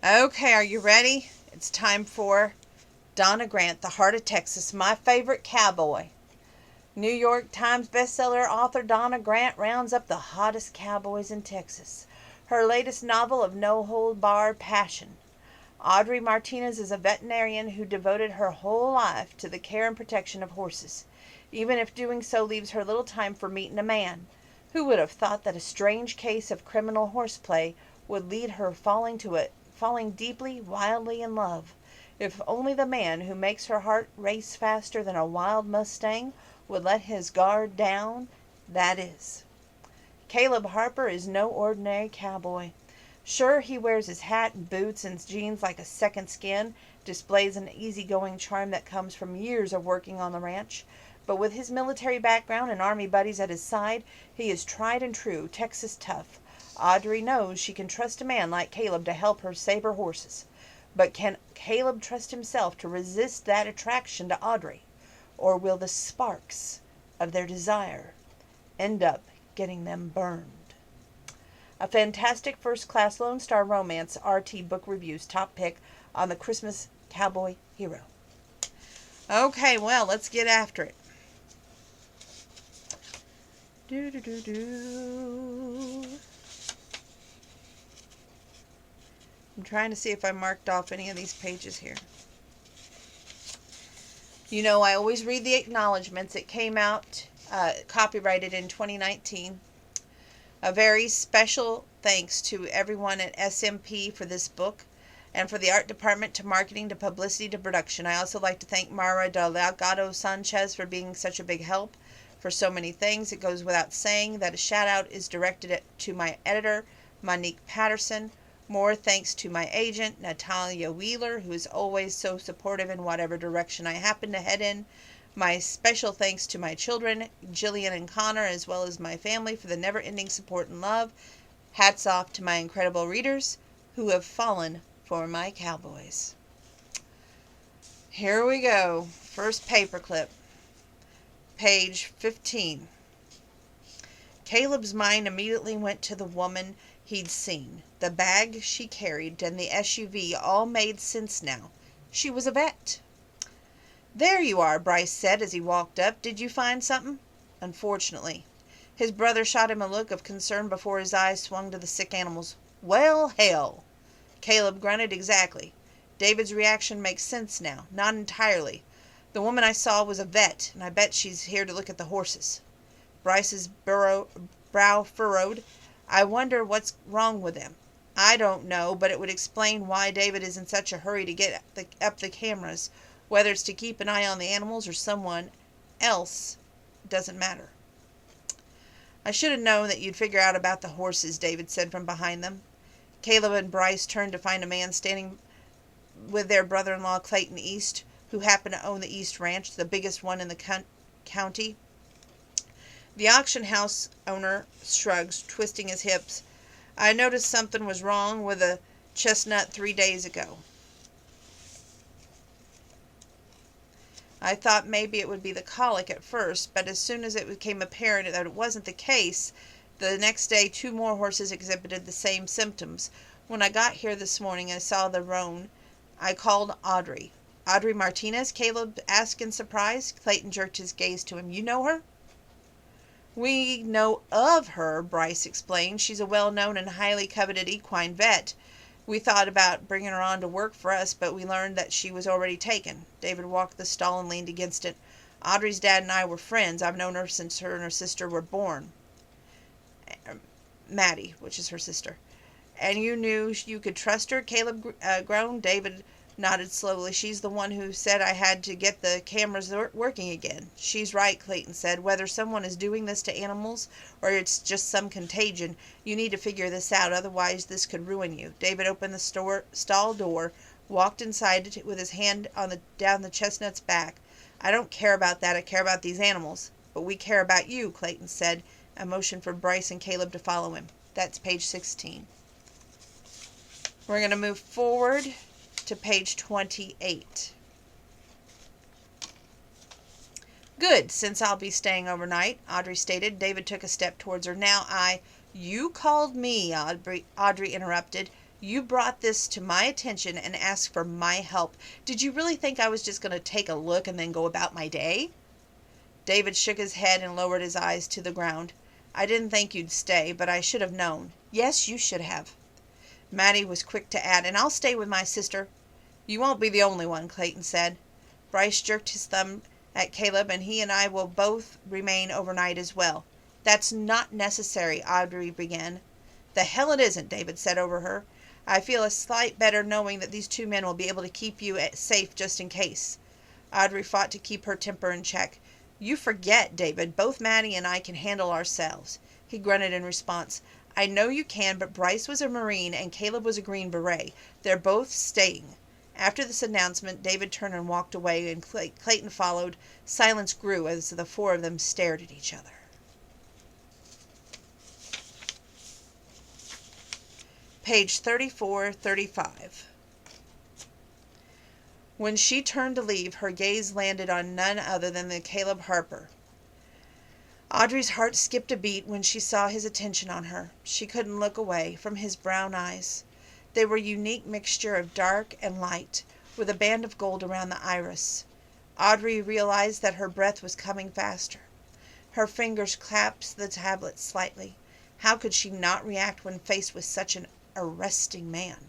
Okay, are you ready? It's time for Donna Grant, The Heart of Texas, my favorite cowboy. New York Times bestseller author Donna Grant rounds up the hottest cowboys in Texas. Her latest novel of no-hold-barred passion. Audrey Martinez is a veterinarian who devoted her whole life to the care and protection of horses, even if doing so leaves her little time for meeting a man. Who would have thought that a strange case of criminal horseplay would lead her falling deeply, wildly in love? If only the man who makes her heart race faster than a wild Mustang would let his guard down, that is. Caleb Harper is no ordinary cowboy. Sure, he wears his hat and boots and jeans like a second skin, displays an easygoing charm that comes from years of working on the ranch. But with his military background and army buddies at his side, he is tried and true, Texas tough. Audrey knows she can trust a man like Caleb to help her save her horses. But can Caleb trust himself to resist that attraction to Audrey? Or will the sparks of their desire end up getting them burned? A fantastic first-class Lone Star romance, RT Book Review's top pick on the Christmas cowboy hero. Okay, well, let's get after it. I'm trying to see if I marked off any of these pages here. You know, I always read the acknowledgments. It came out copyrighted in 2019. A very special thanks to everyone at SMP for this book, and for the art department, to marketing, to publicity, to production. I also like to thank Mara Delgado Sanchez for being such a big help for so many things. It goes without saying that a shout out is directed to my editor, Monique Patterson. More thanks to my agent, Natalia Wheeler, who is always so supportive in whatever direction I happen to head in. My special thanks to my children, Jillian and Connor, as well as my family, for the never-ending support and love. Hats off to my incredible readers who have fallen for my cowboys. Here we go. First paperclip. Page 15. Caleb's mind immediately went to the woman he'd seen. The bag she carried and the SUV all made sense now. She was a vet. "There you are," Bryce said as he walked up. "Did you find something?" "Unfortunately." His brother shot him a look of concern before his eyes swung to the sick animals. "Well, hell." Caleb grunted. "Exactly. David's reaction makes sense now. Not entirely. The woman I saw was a vet, and I bet she's here to look at the horses." Bryce's brow furrowed. "I wonder what's wrong with them." "I don't know, but it would explain why David is in such a hurry to get up the cameras. Whether it's to keep an eye on the animals or someone else, it doesn't matter." "I should have known that you'd figure out about the horses," David said from behind them. Caleb and Bryce turned to find a man standing with their brother-in-law, Clayton East, who happened to own the East Ranch, the biggest one in the county. The auction house owner shrugs, twisting his hips. "I noticed something was wrong with a chestnut 3 days ago. I thought maybe it would be the colic at first, but as soon as it became apparent that it wasn't the case, the next day 2 more horses exhibited the same symptoms. When I got here this morning and saw the roan, I called Audrey." "Audrey Martinez?" Caleb asked in surprise. Clayton jerked his gaze to him. "You know her?" "We know of her," Bryce explained. "She's a well-known and highly coveted equine vet. We thought about bringing her on to work for us, but we learned that she was already taken." David walked the stall and leaned against it. "Audrey's dad and I were friends. I've known her since her and her sister were born." Maddie, which is her sister. "And you knew you could trust her?" Caleb groaned. David nodded slowly. "She's the one who said I had to get the cameras working again." "She's right," Clayton said. "Whether someone is doing this to animals or it's just some contagion, you need to figure this out. Otherwise, this could ruin you." David opened the stall door, walked inside with his hand down the chestnut's back. "I don't care about that. I care about these animals." "But we care about you," Clayton said, and motioned for Bryce and Caleb to follow him. That's page 16. We're going to move forward to page 28. "Good, since I'll be staying overnight," Audrey stated. David took a step towards her. "Now You called me," Audrey interrupted. You brought this to my attention and asked for my help. Did you really think I was just going to take a look and then go about my day?" David shook his head and lowered his eyes to the ground. "I didn't think you'd stay, but I should have known." "Yes, you should have." Maddie was quick to add, "And I'll stay with my sister." "You won't be the only one," Clayton said. Bryce jerked his thumb at Caleb, "and he and I will both remain overnight as well." "That's not necessary," Audrey began. "The hell it isn't," David said over her. "I feel a sight better knowing that these two men will be able to keep you safe just in case." Audrey fought to keep her temper in check. "You forget, David. Both Maddie and I can handle ourselves." He grunted in response. "I know you can, but Bryce was a Marine and Caleb was a Green Beret. They're both staying." After this announcement, David turned and walked away, and Clayton followed. Silence grew as the four of them stared at each other. Page 34-35. When she turned to leave, her gaze landed on none other than the Caleb Harper. Audrey's heart skipped a beat when she saw his attention on her. She couldn't look away from his brown eyes. They were a unique mixture of dark and light, with a band of gold around the iris. Audrey realized that her breath was coming faster. Her fingers clasped the tablet slightly. How could she not react when faced with such an arresting man?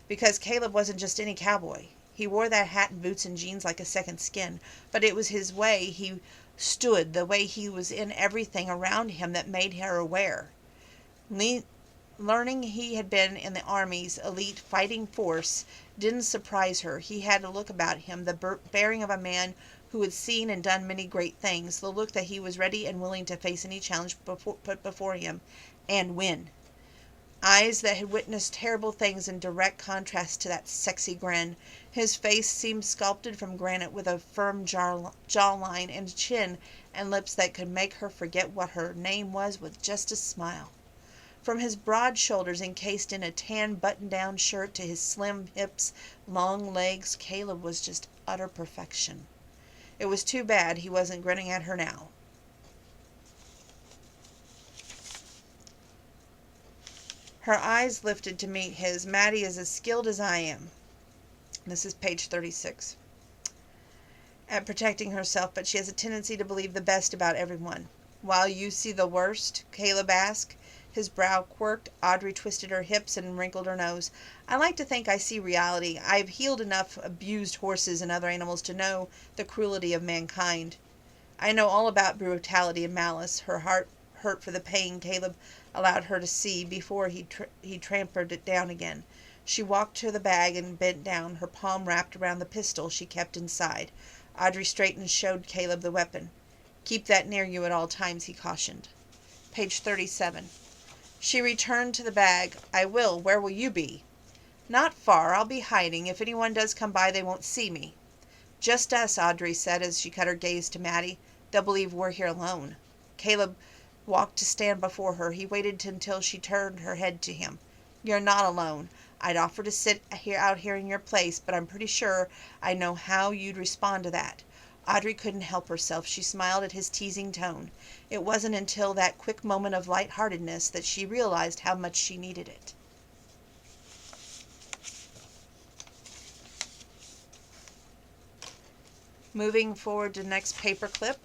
Because Caleb wasn't just any cowboy. He wore that hat and boots and jeans like a second skin, but it was his way he stood, the way he was in everything around him that made her aware. Learning he had been in the Army's elite fighting force didn't surprise her. He had a look about him, the bearing of a man who had seen and done many great things, the look that he was ready and willing to face any challenge put before him, and win. Eyes that had witnessed terrible things in direct contrast to that sexy grin. His face seemed sculpted from granite, with a firm jawline and a chin and lips that could make her forget what her name was with just a smile. From his broad shoulders, encased in a tan button-down shirt, to his slim hips, long legs, Caleb was just utter perfection. It was too bad he wasn't grinning at her now. Her eyes lifted to meet his. "Maddie is as skilled as I am." This is page 36. "At protecting herself, but she has a tendency to believe the best about everyone." "While you see the worst?" Caleb asked. His brow quirked. Audrey twisted her hips and wrinkled her nose. "I like to think I see reality. I've healed enough abused horses and other animals to know the cruelty of mankind. I know all about brutality and malice." Her heart hurt for the pain Caleb allowed her to see before he trampled it down again. She walked to the bag and bent down, her palm wrapped around the pistol she kept inside. Audrey straightened and showed Caleb the weapon. "Keep that near you at all times," he cautioned. Page 37. She returned to the bag. "I will. Where will you be?" "Not far. I'll be hiding. If anyone does come by, they won't see me." "Just us," Audrey said as she cut her gaze to Maddie. "They'll believe we're here alone." Caleb walked to stand before her. He waited until she turned her head to him. "You're not alone. I'd offer to sit out here in your place, but I'm pretty sure I know how you'd respond to that." Audrey couldn't help herself. She smiled at his teasing tone. It wasn't until that quick moment of lightheartedness that she realized how much she needed it. Moving forward to the next paper clip.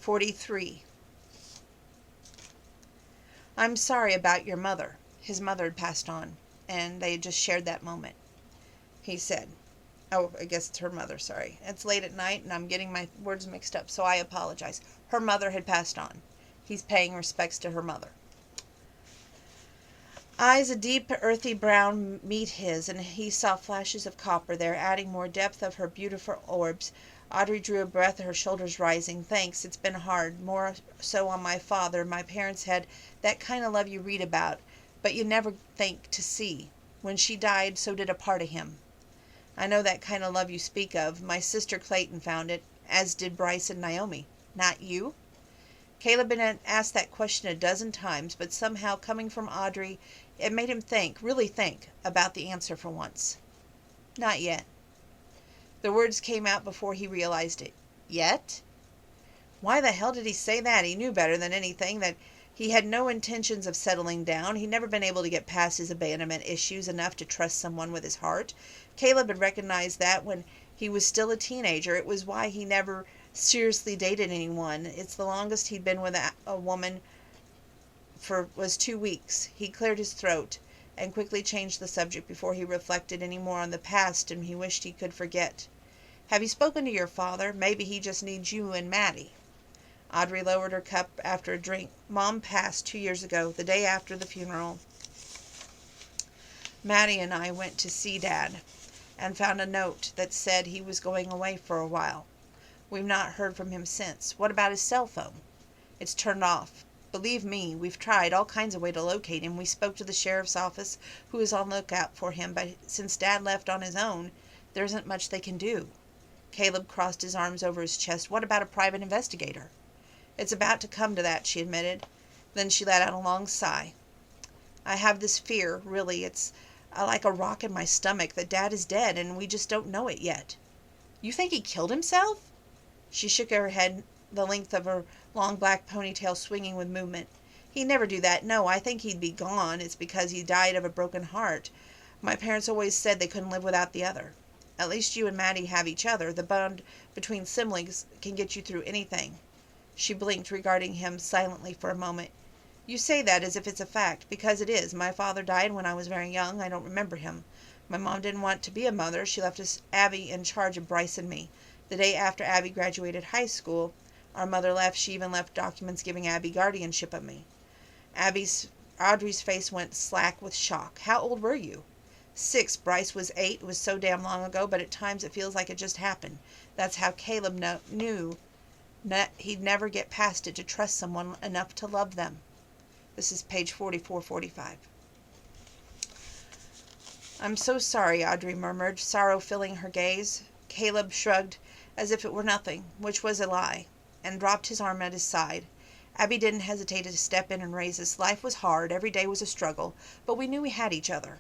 43. "I'm sorry about your mother." His mother had passed on, and they had just shared that moment. He said, "Oh, I guess it's her mother, sorry. It's late at night, and I'm getting my words mixed up, so I apologize." Her mother had passed on. He's paying respects to her mother. Eyes a deep, earthy brown meet his, and he saw flashes of copper there, adding more depth of her beautiful orbs. Audrey drew a breath, her shoulders rising. "Thanks, it's been hard, more so on my father. My parents had that kind of love you read about, but you never think to see. When she died, so did a part of him." "I know that kind of love you speak of. My sister Clayton found it, as did Bryce and Naomi." "Not you?" Caleb had asked that question a dozen times, but somehow, coming from Audrey, it made him think, really think, about the answer for once. "Not yet." The words came out before he realized it. Yet? Why the hell did he say that? He knew better than anything that He had no intentions of settling down. He'd never been able to get past his abandonment issues enough to trust someone with his heart. Caleb had recognized that when he was still a teenager. It was why he never seriously dated anyone. It's the longest he'd been with a woman for was 2 weeks. He cleared his throat and quickly changed the subject before he reflected any more on the past and he wished he could forget. Have you spoken to your father? Maybe he just needs you and Maddie. Audrey lowered her cup after a drink. Mom passed 2 years ago, the day after the funeral. Maddie and I went to see Dad and found a note that said he was going away for a while. We've not heard from him since. What about his cell phone? It's turned off. Believe me, we've tried all kinds of ways to locate him. We spoke to the sheriff's office, who is on lookout for him, but since Dad left on his own, there isn't much they can do. Caleb crossed his arms over his chest. What about a private investigator? It's about to come to that, she admitted. Then she let out a long sigh. I have this fear, really. It's like a rock in my stomach that Dad is dead and we just don't know it yet. You think he killed himself? She shook her head, the length of her long black ponytail swinging with movement. He'd never do that. No, I think he'd be gone. It's because he died of a broken heart. My parents always said they couldn't live without the other. At least you and Maddie have each other. The bond between siblings can get you through anything. She blinked, regarding him silently for a moment. You say that as if it's a fact, because it is. My father died when I was very young. I don't remember him. My mom didn't want to be a mother. She left us Abby in charge of Bryce and me. The day after Abby graduated high school, our mother left. She even left documents giving Abby guardianship of me. Audrey's face went slack with shock. How old were you? 6. Bryce was 8. It was so damn long ago, but at times it feels like it just happened. That's how Caleb knew he'd never get past it to trust someone enough to love them. This is page 4445. I'm so sorry, Audrey murmured, sorrow filling her gaze. Caleb shrugged as if it were nothing, which was a lie, and dropped his arm at his side. Abby didn't hesitate to step in and raise us. Life was hard. Every day was a struggle, but we knew we had each other.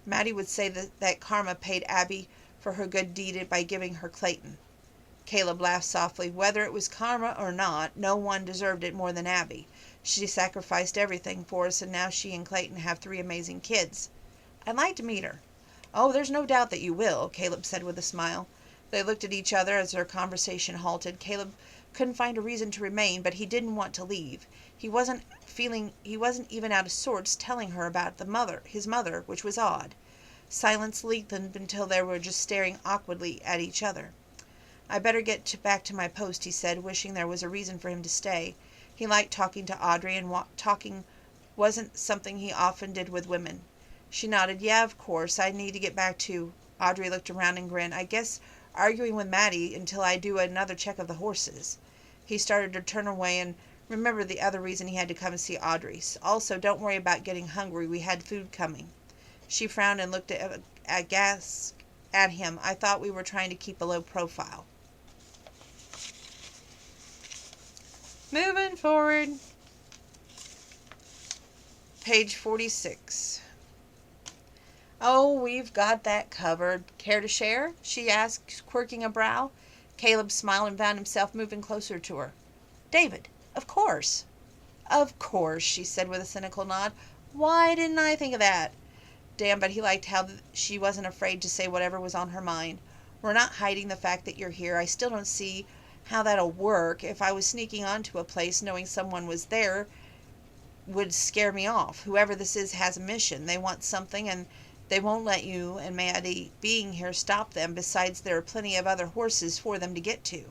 Maddie would say that karma paid Abby for her good deed by giving her Clayton. Caleb laughed softly. Whether it was karma or not, no one deserved it more than Abby. She sacrificed everything for us, and now she and Clayton have 3 amazing kids. I'd like to meet her. Oh, there's no doubt that you will, Caleb said with a smile. They looked at each other as their conversation halted. Caleb couldn't find a reason to remain, but he didn't want to leave. He wasn't even out of sorts telling her about his mother, which was odd. Silence lengthened until they were just staring awkwardly at each other. I better get back to my post, he said, wishing there was a reason for him to stay. He liked talking to Audrey, and talking wasn't something he often did with women. She nodded. Yeah, of course. I need to get back to... Audrey looked around and grinned. I guess arguing with Maddie until I do another check of the horses. He started to turn away and remembered the other reason he had to come and see Audrey. Also, don't worry about getting hungry. We had food coming. She frowned and looked aghast at him. I thought we were trying to keep a low profile. Moving forward. Page 46. Oh, we've got that covered. Care to share? She asked, quirking a brow. Caleb smiled and found himself moving closer to her. David, of course. Of course, she said with a cynical nod. Why didn't I think of that? Damn, but he liked how she wasn't afraid to say whatever was on her mind. We're not hiding the fact that you're here. I still don't see how that'll work. If I was sneaking onto a place knowing someone was there would scare me off. Whoever this is has a mission. They want something, and they won't let you and Maddie being here stop them. Besides, there are plenty of other horses for them to get to.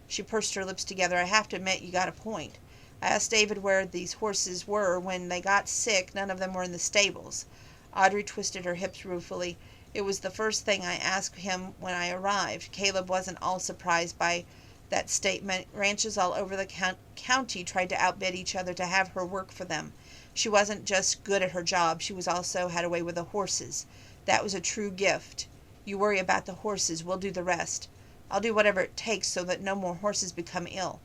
She pursed her lips together. I have to admit, you got a point. I asked David where these horses were. When they got sick, none of them were in the stables. Audrey twisted her hips ruefully. It was the first thing I asked him when I arrived. Caleb wasn't all surprised by that statement. Ranches all over the county tried to outbid each other to have her work for them. She wasn't just good at her job, she was also had a way with the horses. That was a true gift. You worry about the horses, we'll do the rest. I'll do whatever it takes so that no more horses become ill.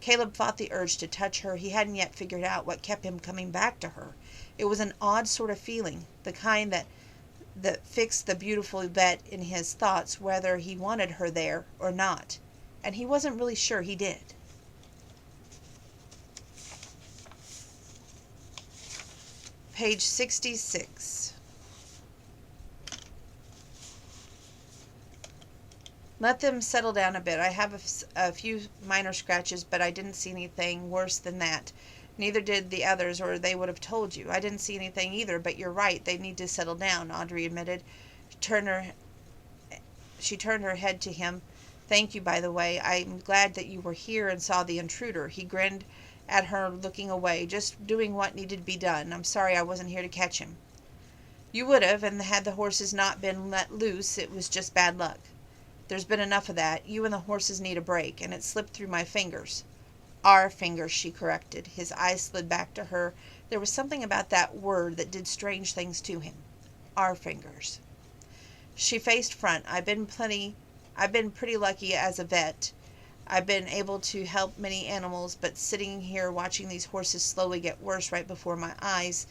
Caleb fought the urge to touch her. He hadn't yet figured out what kept him coming back to her. It was an odd sort of feeling, the kind that fixed the beautiful vet in his thoughts whether he wanted her there or not. And he wasn't really sure he did. Page 66. Let them settle down a bit. I have a few minor scratches, but I didn't see anything worse than that. Neither did the others, or they would have told you. I didn't see anything either, but you're right. They need to settle down, Audrey admitted. She turned her head to him. Thank you, by the way. I'm glad that you were here and saw the intruder. He grinned at her, looking away. Just doing what needed to be done. I'm sorry I wasn't here to catch him. You would have, and had the horses not been let loose, it was just bad luck. There's been enough of that. You and the horses need a break, and it slipped through my fingers. Our fingers, she corrected. His eyes slid back to her. There was something about that word that did strange things to him. Our fingers. She faced front. I've been pretty lucky as a vet. I've been able to help many animals, but sitting here watching these horses slowly get worse right before my eyes,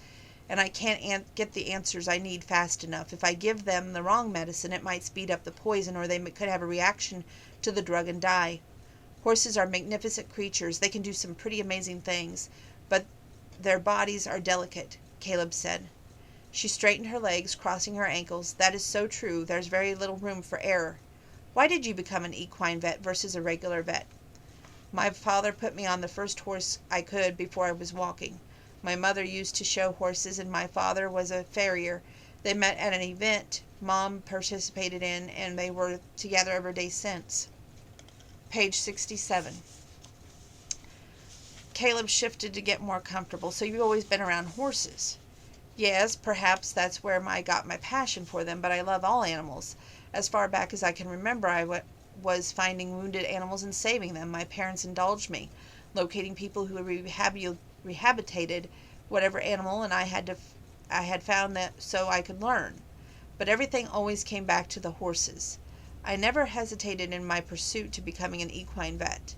and I can't get the answers I need fast enough. If I give them the wrong medicine, it might speed up the poison, or they could have a reaction to the drug and die. Horses are magnificent creatures. They can do some pretty amazing things, but their bodies are delicate, Caleb said. She straightened her legs, crossing her ankles. That is so true. There's very little room for error. Why did you become an equine vet versus a regular vet? My father put me on the first horse I could before I was walking. My mother used to show horses, and my father was a farrier. They met at an event Mom participated in, and they were together every day since. Page 67. Caleb shifted to get more comfortable. So you've always been around horses? Yes, perhaps that's where I got my passion for them, but I love all animals. As far back as I can remember, I was finding wounded animals and saving them. My parents indulged me, locating people who rehabilitated whatever animal, and I had found that so I could learn. But everything always came back to the horses. I never hesitated in my pursuit to becoming an equine vet.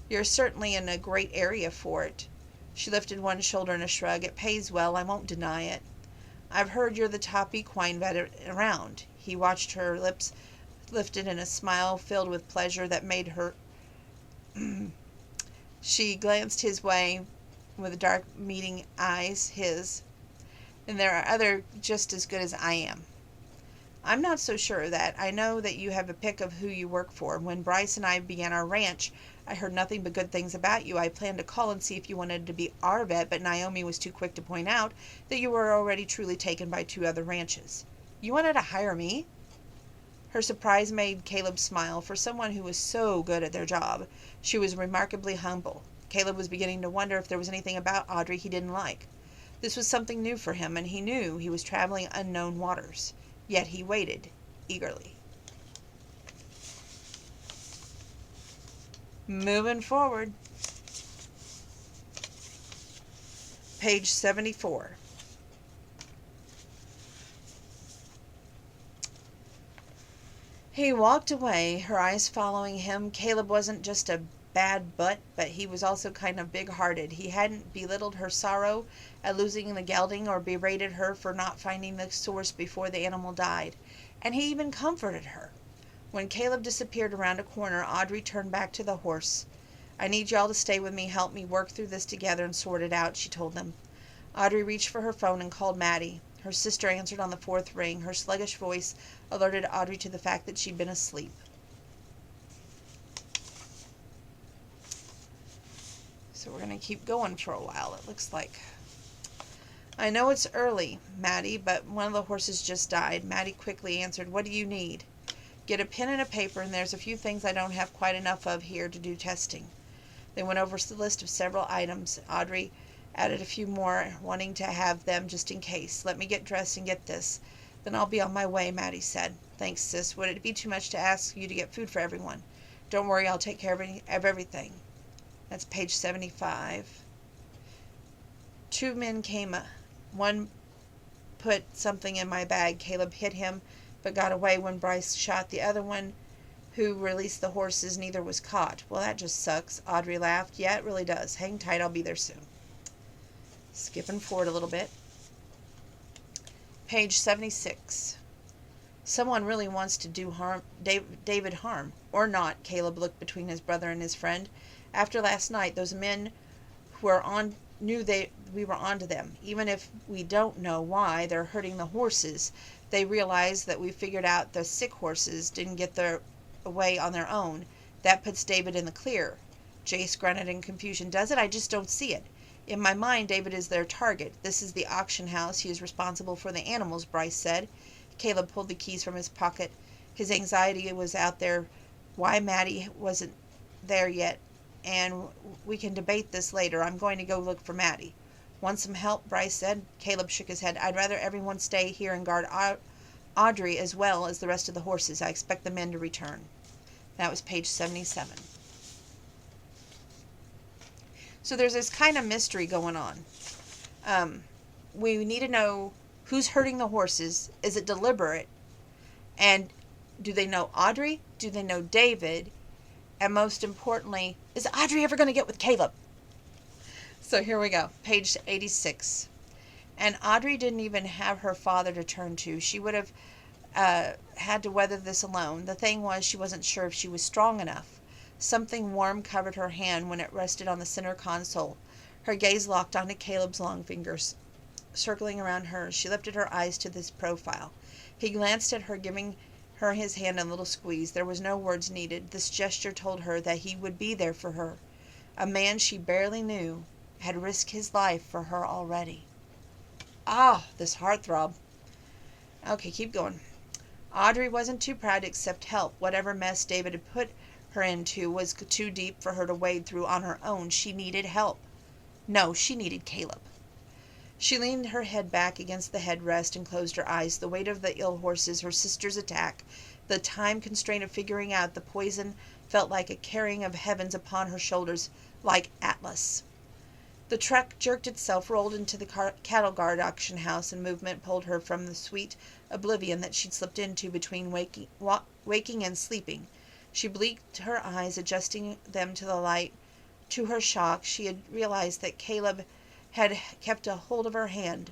You're certainly in a great area for it. She lifted one shoulder in a shrug. It pays well, I won't deny it. I've heard you're the top equine vet around. He watched her lips lifted in a smile filled with pleasure that made her... She glanced his way with dark meeting eyes, his. And there are other just as good as I am. I'm not so sure of that. I know that you have a pick of who you work for. When Bryce and I began our ranch, I heard nothing but good things about you. I planned to call and see if you wanted to be our vet, but Naomi was too quick to point out that you were already truly taken by 2 other ranches. You wanted to hire me? Her surprise made Caleb smile. For someone who was so good at their job, she was remarkably humble. Caleb was beginning to wonder if there was anything about Audrey he didn't like. This was something new for him, and he knew he was traveling unknown waters. Yet he waited eagerly. Moving forward. Page 74. He walked away, her eyes following him. Caleb wasn't just a bad butt, but he was also kind of big-hearted. He hadn't belittled her sorrow at losing the gelding or berated her for not finding the source before the animal died, and he even comforted her. When Caleb disappeared around a corner, Audrey turned back to the horse. I need y'all to stay with me, help me work through this together and sort it out, she told them. Audrey reached for her phone and called Maddie. Her sister answered on the 4th ring. Her sluggish voice alerted Audrey to the fact that she'd been asleep. So we're going to keep going for a while, it looks like. I know it's early, Maddie, but one of the horses just died. Maddie quickly answered, what do you need? Get a pen and a paper, and there's a few things I don't have quite enough of here to do testing. They went over the list of several items. Audrey added a few more, wanting to have them just in case. Let me get dressed and get this. Then I'll be on my way, Maddie said. Thanks, sis. Would it be too much to ask you to get food for everyone? Don't worry, I'll take care of everything. That's page 75. 2 men came. One put something in my bag. Caleb hit him, but got away when Bryce shot the other one who released the horses. Neither was caught. Well, that just sucks. Audrey laughed. Yeah, it really does. Hang tight, I'll be there soon. Skipping forward a little bit. Page 76. Someone really wants to do David harm. Or not, Caleb looked between his brother and his friend. After last night, those men who are on knew we were onto them. Even if we don't know why they're hurting the horses, they realize that we figured out the sick horses didn't get their way on their own. That puts David in the clear. Jace grunted in confusion. Does it? I just don't see it. In my mind, David is their target. This is the auction house. He is responsible for the animals, Bryce said. Caleb pulled the keys from his pocket. His anxiety was out there. Why Maddie wasn't there yet, and we can debate this later. I'm going to go look for Maddie. Want some help? Bryce said. Caleb shook his head. I'd rather everyone stay here and guard Audrey as well as the rest of the horses. I expect the men to return. That was page 77. So there's this kind of mystery going on. We need to know who's hurting the horses. Is it deliberate? And do they know Audrey? Do they know David? And most importantly, is Audrey ever going to get with Caleb? So here we go, page 86. And Audrey didn't even have her father to turn to. She would have had to weather this alone. The thing was, she wasn't sure if she was strong enough. Something warm covered her hand when it rested on the center console. Her gaze locked onto Caleb's long fingers, circling around hers. She lifted her eyes to this profile. He glanced at her, giving her his hand in a little squeeze. There was no words needed. This gesture told her that he would be there for her. A man she barely knew had risked his life for her already. Ah, this heartthrob. Okay, keep going. Audrey wasn't too proud to accept help. Whatever mess David had put her into was too deep for her to wade through on her own. She needed help. No, she needed Caleb. She leaned her head back against the headrest and closed her eyes. The weight of the ill horses, her sister's attack, the time constraint of figuring out the poison felt like a carrying of heavens upon her shoulders, like Atlas. The truck jerked itself, rolled into the cattle guard auction house, and movement pulled her from the sweet oblivion that she'd slipped into between waking and sleeping. She blinked her eyes, adjusting them to the light. To her shock, she had realized that Caleb had kept a hold of her hand.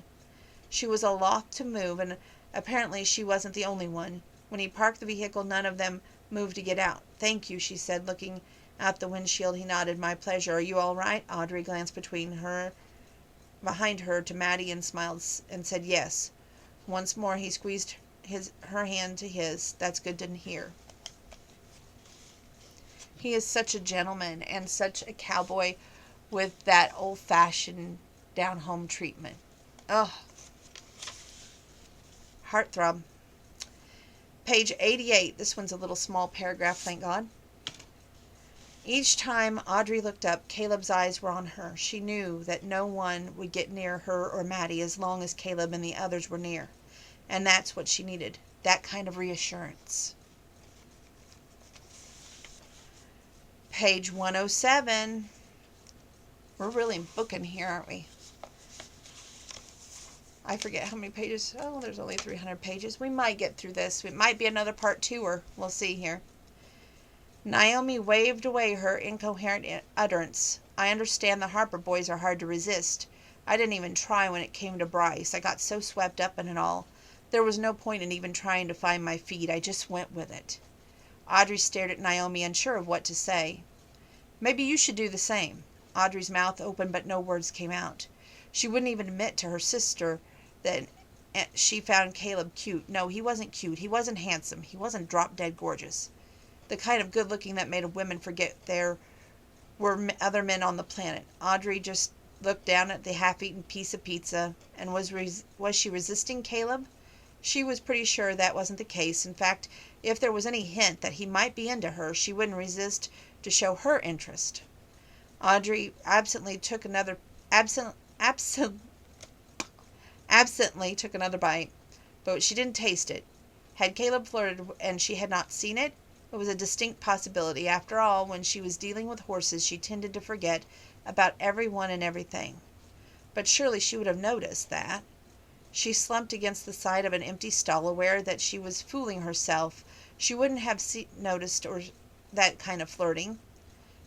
She was loath to move, and apparently she wasn't the only one. When he parked the vehicle, none of them moved to get out. Thank you, she said, looking out the windshield. He nodded. My pleasure. Are you all right? Audrey glanced behind her to Maddie and smiled and said yes. Once more he squeezed her hand to his. That's good to hear. He is such a gentleman and such a cowboy with that old-fashioned down-home treatment. Ugh. Heartthrob. Page 88. This one's a little small paragraph, thank God. Each time Audrey looked up, Caleb's eyes were on her. She knew that no one would get near her or Maddie as long as Caleb and the others were near. And that's what she needed, that kind of reassurance. Page 107. We're really booking here, aren't we? I forget how many pages. Oh, there's only 300 pages. We might get through this. It might be another part 2-er. We'll see here. Naomi waved away her incoherent utterance. I understand the Harper boys are hard to resist. I didn't even try when it came to Bryce. I got so swept up in it all. There was no point in even trying to find my feet. I just went with it. Audrey stared at Naomi, unsure of what to say. Maybe you should do the same. Audrey's mouth opened, but no words came out. She wouldn't even admit to her sister that she found Caleb cute. No, he wasn't cute. He wasn't handsome. He wasn't drop-dead gorgeous. The kind of good-looking that made women forget there were other men on the planet. Audrey just looked down at the half-eaten piece of pizza, and was she resisting Caleb? She was pretty sure that wasn't the case. In fact, if there was any hint that he might be into her, she wouldn't resist to show her interest. Audrey absently took another bite, but she didn't taste it. Had Caleb flirted and she had not seen it? It was a distinct possibility. After all, when she was dealing with horses, she tended to forget about everyone and everything. But surely she would have noticed that. She slumped against the side of an empty stall, aware that she was fooling herself. She wouldn't have noticed that kind of flirting.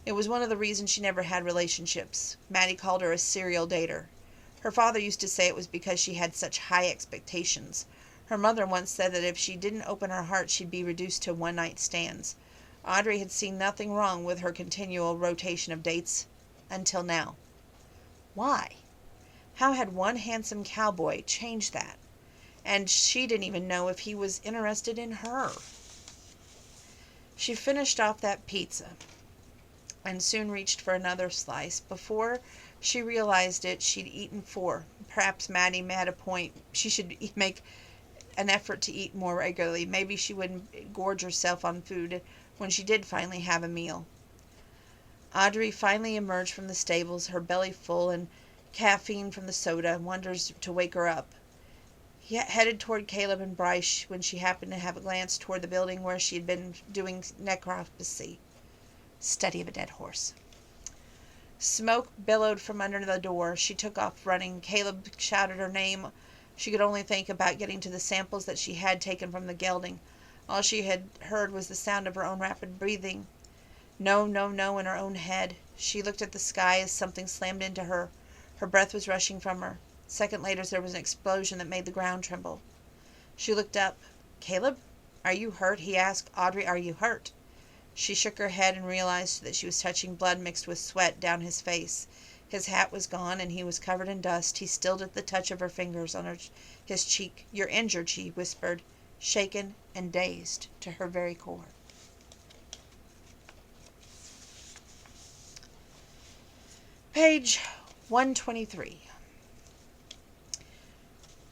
It was one of the reasons she never had relationships. Maddie called her a serial dater. Her father used to say it was because she had such high expectations. Her mother once said that if she didn't open her heart, she'd be reduced to one-night stands. Audrey had seen nothing wrong with her continual rotation of dates until now. Why? How had one handsome cowboy changed that? And she didn't even know if he was interested in her. She finished off that pizza and soon reached for another slice. Before she realized it, she'd eaten 4. Perhaps Maddie had a point. She should make an effort to eat more regularly. Maybe she wouldn't gorge herself on food when she did finally have a meal. Audrey finally emerged from the stables, her belly full and caffeine from the soda, wonders to wake her up. He headed toward Caleb and Bryce when she happened to have a glance toward the building where she had been doing necropsy. Study of a dead horse. Smoke billowed from under the door. She took off running. Caleb shouted her name. She could only think about getting to the samples that she had taken from the gelding. All she had heard was the sound of her own rapid breathing. No, no, no in her own head. She looked at the sky as something slammed into her. Her breath was rushing from her. A second later there was an explosion that made the ground tremble. She looked up. Caleb? Are you hurt? He asked. Audrey, are you hurt? She shook her head and realized that she was touching blood mixed with sweat down his face. His hat was gone and he was covered in dust. He stilled at the touch of her fingers on his cheek. You're injured, she whispered, shaken and dazed to her very core. Page 123.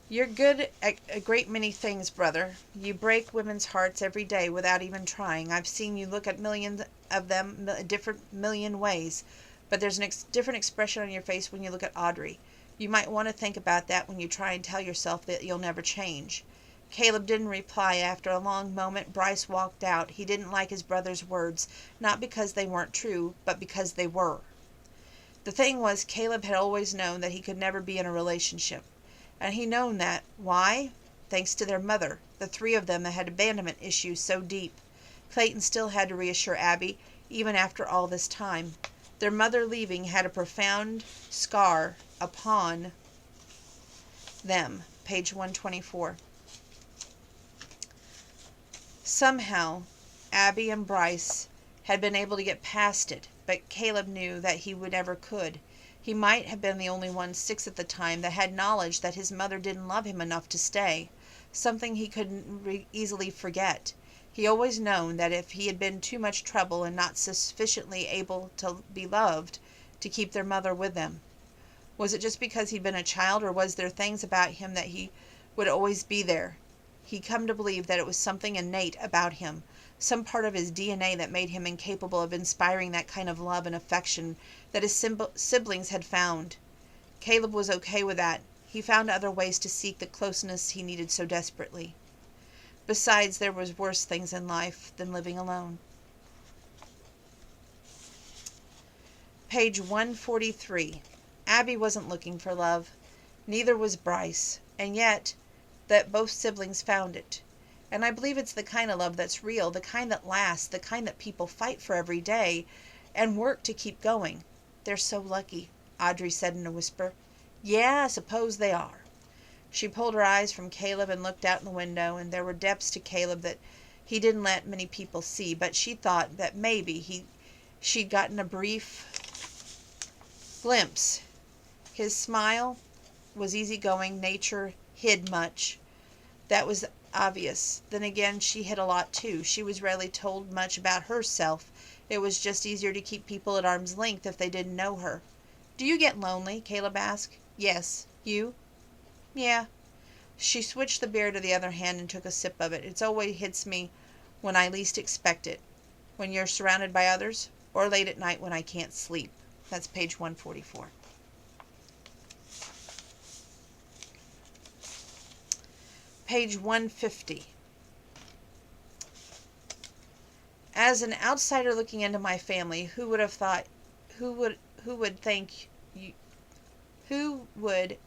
You're good at a great many things, brother. You break women's hearts every day without even trying. I've seen you look at millions of them different million ways, but there's a different expression on your face when you look at Audrey. You might want to think about that when you try and tell yourself that you'll never change. Caleb didn't reply. After a long moment, Bryce walked out. He didn't like his brother's words, not because they weren't true, but because they were. The thing was, Caleb had always known that he could never be in a relationship. And he known that. Why? Thanks to their mother. The 3 of them had abandonment issues so deep. Clayton still had to reassure Abby, even after all this time. Their mother leaving had a profound scar upon them. Page 124. Somehow, Abby and Bryce had been able to get past it, but Caleb knew that he would never could. He might have been the only one 6 at the time that had knowledge that his mother didn't love him enough to stay, something he couldn't easily forget. He always known that if he had been too much trouble and not sufficiently able to be loved to keep their mother with them. Was it just because he'd been a child, or was there things about him that he would always be there? He'd come to believe that it was something innate about him, some part of his DNA that made him incapable of inspiring that kind of love and affection that his siblings had found. Caleb was okay with that. He found other ways to seek the closeness he needed so desperately. Besides, there was worse things in life than living alone. Page 143. Abby wasn't looking for love. Neither was Bryce. And yet, that both siblings found it. And I believe it's the kind of love that's real, the kind that lasts, the kind that people fight for every day and work to keep going. They're so lucky, Audrey said in a whisper. Yeah, I suppose they are. She pulled her eyes from Caleb and looked out in the window, and there were depths to Caleb that he didn't let many people see, but she thought that maybe she'd gotten a brief glimpse. His smile was easygoing. Nature hid much. That was obvious. Then again, she hid a lot too. She was rarely told much about herself. It was just easier to keep people at arm's length if they didn't know her. Do you get lonely? Caleb asked. Yes. You? Yeah. She switched the beer to the other hand and took a sip of it. It always hits me when I least expect it. When you're surrounded by others, or late at night when I can't sleep. That's page 144. Page 150. As an outsider looking into my family, who would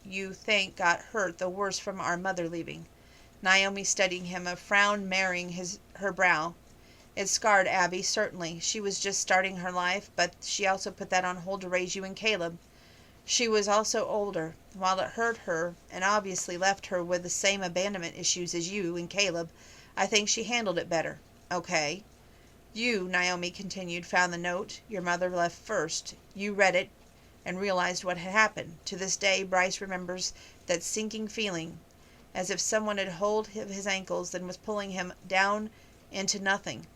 you think got hurt the worst from our mother leaving? Naomi studying him, a frown marring her brow. It scarred Abby, certainly. She was just starting her life, but she also put that on hold to raise you and Caleb. She was also older. While it hurt her, and obviously left her with the same abandonment issues as you and Caleb, I think she handled it better. Okay. You, Naomi continued, found the note your mother left first. You read it. and realized what had happened. To this day, Bryce remembers that sinking feeling, as if someone had hold of his ankles and was pulling him down into nothing.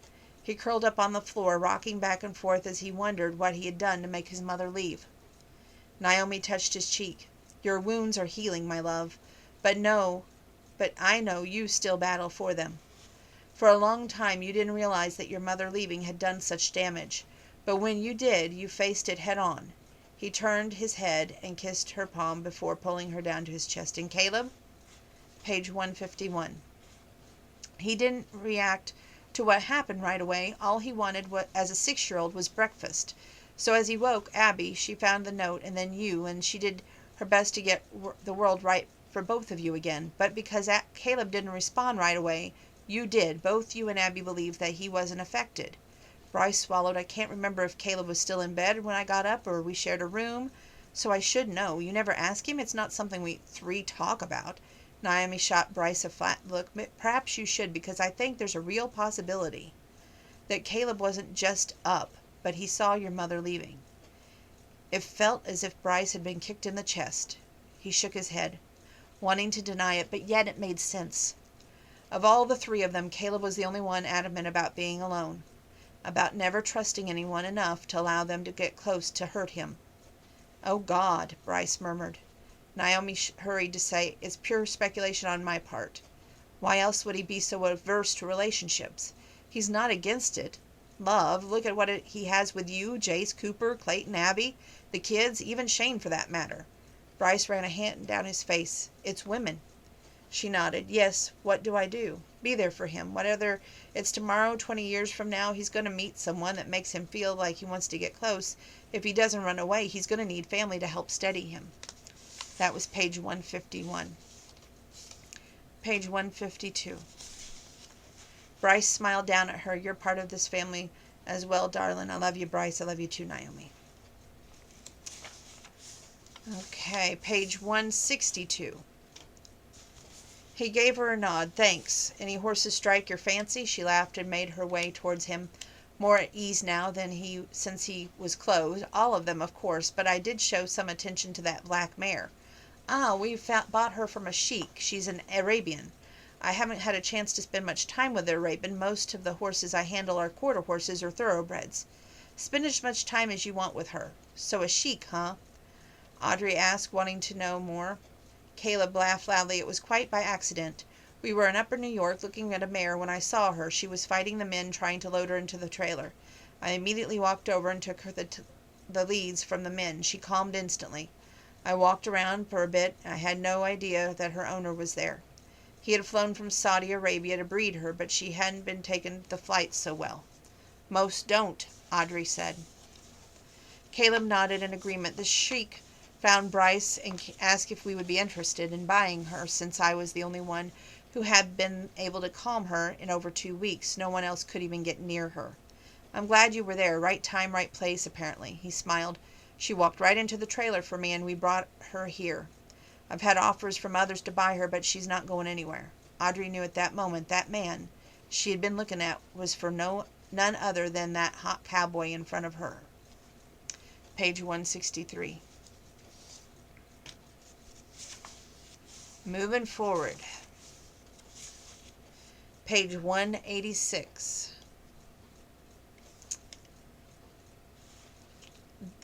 He curled up on the floor, rocking back and forth as he wondered what he had done to make his mother leave. Naomi touched his cheek. "Your wounds are healing, my love, but I know you still battle for them. For a long time you didn't realize that your mother leaving had done such damage, but when you did, you faced it head on." He turned his head and kissed her palm before pulling her down to his chest. "And Caleb?" Page 151. He didn't react to what happened right away. All he wanted as a 6-year-old was breakfast. So as he woke Abby, she found the note and then you, and she did her best to get the world right for both of you again. But because Caleb didn't respond right away, you did. Both you and Abby believed that he wasn't affected. Bryce swallowed. "I can't remember if Caleb was still in bed when I got up or we shared a room, so I should know. You never ask him? It's not something we 3 talk about." Naomi shot Bryce a flat look. "Perhaps you should, because I think there's a real possibility that Caleb wasn't just up, but he saw your mother leaving." It felt as if Bryce had been kicked in the chest. He shook his head, wanting to deny it, but yet it made sense. Of all the 3 of them, Caleb was the only one adamant about being alone, about never trusting anyone enough to allow them to get close to hurt him. "Oh, God," Bryce murmured. Naomi hurried to say, "It's pure speculation on my part. Why else would he be so averse to relationships? He's not against it. Love, look at what he has with you, Jace, Cooper, Clayton, Abby, the kids, even Shane for that matter." Bryce ran a hand down his face. "It's women." She nodded. "Yes, what do I do? Be there for him. Whether it's tomorrow, 20 years from now, he's going to meet someone that makes him feel like he wants to get close. If he doesn't run away, he's going to need family to help steady him." That was page 151. Page 152. Bryce smiled down at her. "You're part of this family as well, darling. I love you, Bryce. I love you too, Naomi." Okay, page 162. He gave her a nod. "Thanks. Any horses strike your fancy?" She laughed and made her way towards him, more at ease now than since he was closed. "All of them, of course, but I did show some attention to that black mare." "Ah, we bought her from a sheik. She's an Arabian. I haven't had a chance to spend much time with the Arabian. Most of the horses I handle are quarter horses or thoroughbreds. Spend as much time as you want with her." "So a sheik, huh?" Audrey asked, wanting to know more. Caleb laughed loudly. "It was quite by accident. We were in Upper New York looking at a mare when I saw her. She was fighting the men trying to load her into the trailer. I immediately walked over and took her the leads from the men. She calmed instantly. I walked around for a bit. I had no idea that her owner was there. He had flown from Saudi Arabia to breed her, but she hadn't been taking the flights so well." "Most don't," Audrey said. Caleb nodded in agreement. "The sheik found Bryce and asked if we would be interested in buying her, since I was the only one who had been able to calm her in over 2 weeks. No one else could even get near her. I'm glad you were there. Right time, right place, apparently." He smiled. "She walked right into the trailer for me, and we brought her here. I've had offers from others to buy her, but she's not going anywhere." Audrey knew at that moment that man she had been looking at was for none other than that hot cowboy in front of her. Page 163. Moving forward. Page 186.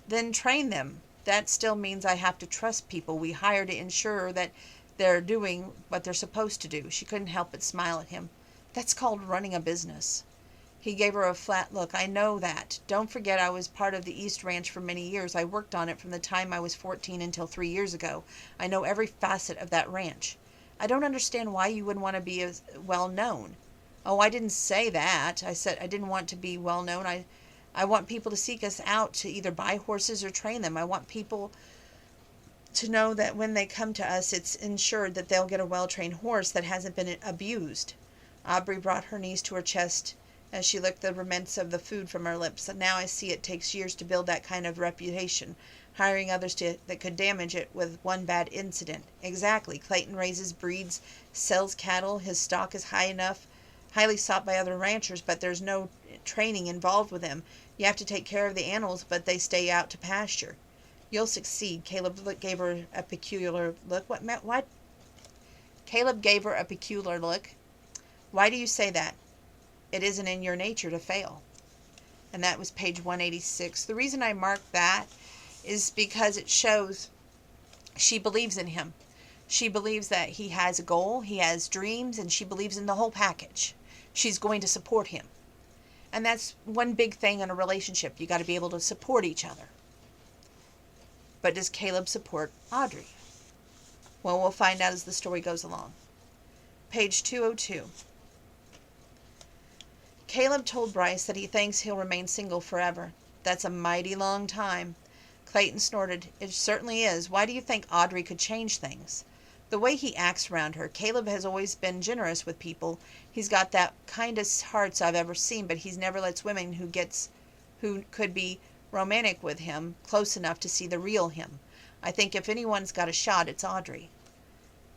"Then train them. That still means I have to trust people we hire to ensure that they're doing what they're supposed to do." She couldn't help but smile at him. "That's called running a business." He gave her a flat look. "I know that. Don't forget I was part of the East Ranch for many years. I worked on it from the time I was 14 until 3 years ago. I know every facet of that ranch. I don't understand why you wouldn't want to be as well known." "Oh, I didn't say that. I said I didn't want to be well known. I want people to seek us out to either buy horses or train them. I want people to know that when they come to us, it's ensured that they'll get a well-trained horse that hasn't been abused." Aubrey brought her knees to her chest as she licked the remnants of the food from her lips. "Now I see it takes years to build that kind of reputation, hiring others that could damage it with one bad incident." "Exactly. Clayton raises, breeds, sells cattle. His stock is highly sought by other ranchers, but there's no training involved with him. You have to take care of the animals, but they stay out to pasture." You'll succeed. Gave her a peculiar look. What? Caleb gave her a peculiar look. Why do you say that? It isn't in your nature to fail. And that was page 186. The reason I marked that is because it shows she believes in him. She believes that he has a goal, he has dreams, and she believes in the whole package. She's going to support him. And that's one big thing in a relationship. You got to be able to support each other. But does Caleb support Audrey? Well, we'll find out as the story goes along. Page 202. Caleb told Bryce that he thinks he'll remain single forever. That's a mighty long time. Clayton snorted. It certainly is. Why do you think Audrey could change things? The way he acts around her. Caleb has always been generous with people. He's got that kindest hearts I've ever seen, but he's never lets women who could be romantic with him close enough to see the real him. I think if anyone's got a shot, it's Audrey.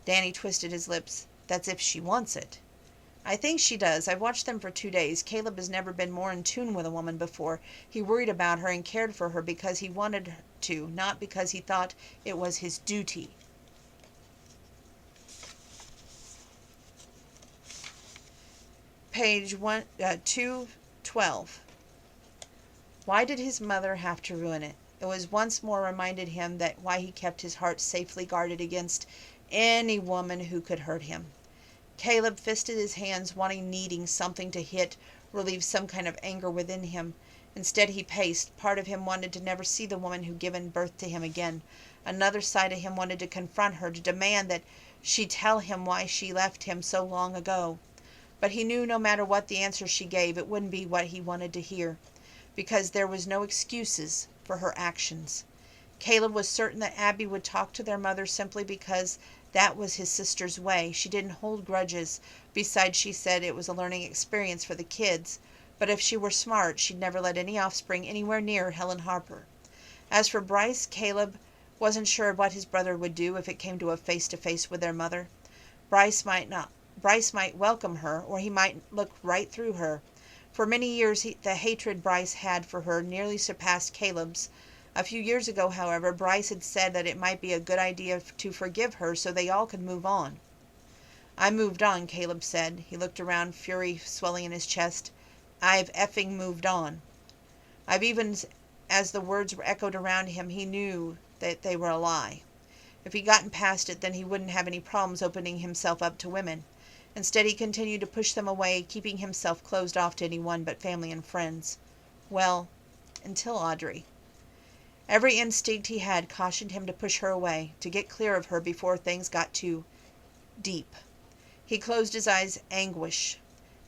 Danny twisted his lips. That's if she wants it. I think she does. I've watched them for 2 days. Caleb has never been more in tune with a woman before. He worried about her and cared for her because he wanted to, not because he thought it was his duty. Page 212. Why did his mother have to ruin it? It was once more reminded him that why he kept his heart safely guarded against any woman who could hurt him. Caleb fisted his hands, needing something to hit, relieve some kind of anger within him. Instead he paced. Part of him wanted to never see the woman who given birth to him again. Another side of him wanted to confront her, to demand that she tell him why she left him so long ago. But he knew no matter what the answer she gave, it wouldn't be what he wanted to hear, because there was no excuses for her actions. Caleb was certain that Abby would talk to their mother simply because that was his sister's way. She didn't hold grudges. Besides, she said it was a learning experience for the kids. But if she were smart, she'd never let any offspring anywhere near Helen Harper. As for Bryce, Caleb wasn't sure what his brother would do if it came to a face-to-face with their mother. Bryce might welcome her, or he might look right through her. For many years, the hatred Bryce had for her nearly surpassed Caleb's. A few years ago, however, Bryce had said that it might be a good idea to forgive her so they all could move on. I moved on, Caleb said. He looked around, fury swelling in his chest. I've effing moved on. As the words were echoed around him, he knew that they were a lie. If he'd gotten past it, then he wouldn't have any problems opening himself up to women. Instead, he continued to push them away, keeping himself closed off to anyone but family and friends. Well, until Audrey. Every instinct he had cautioned him to push her away, to get clear of her before things got too deep. He closed his eyes, anguish.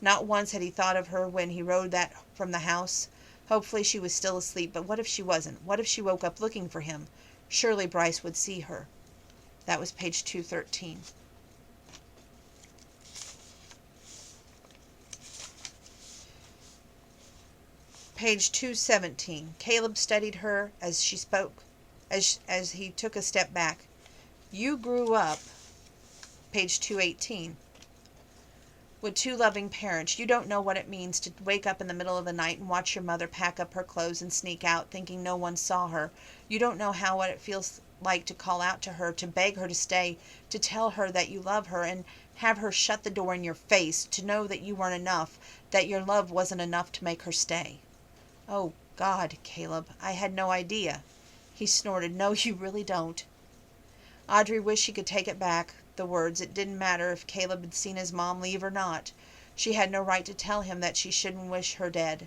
Not once had he thought of her when he rode that from the house. Hopefully she was still asleep, but what if she wasn't? What if she woke up looking for him? Surely Bryce would see her. That was page 213. Page 217. Caleb studied her as she spoke, as he took a step back. You grew up, page 218, with 2 loving parents. You don't know what it means to wake up in the middle of the night and watch your mother pack up her clothes and sneak out, thinking no one saw her. You don't know what it feels like to call out to her, to beg her to stay, to tell her that you love her and have her shut the door in your face, to know that you weren't enough, that your love wasn't enough to make her stay. Oh, God, Caleb, I had no idea. He snorted. No, you really don't. Audrey wished she could take it back, the words. It didn't matter if Caleb had seen his mom leave or not. She had no right to tell him that he shouldn't wish her dead.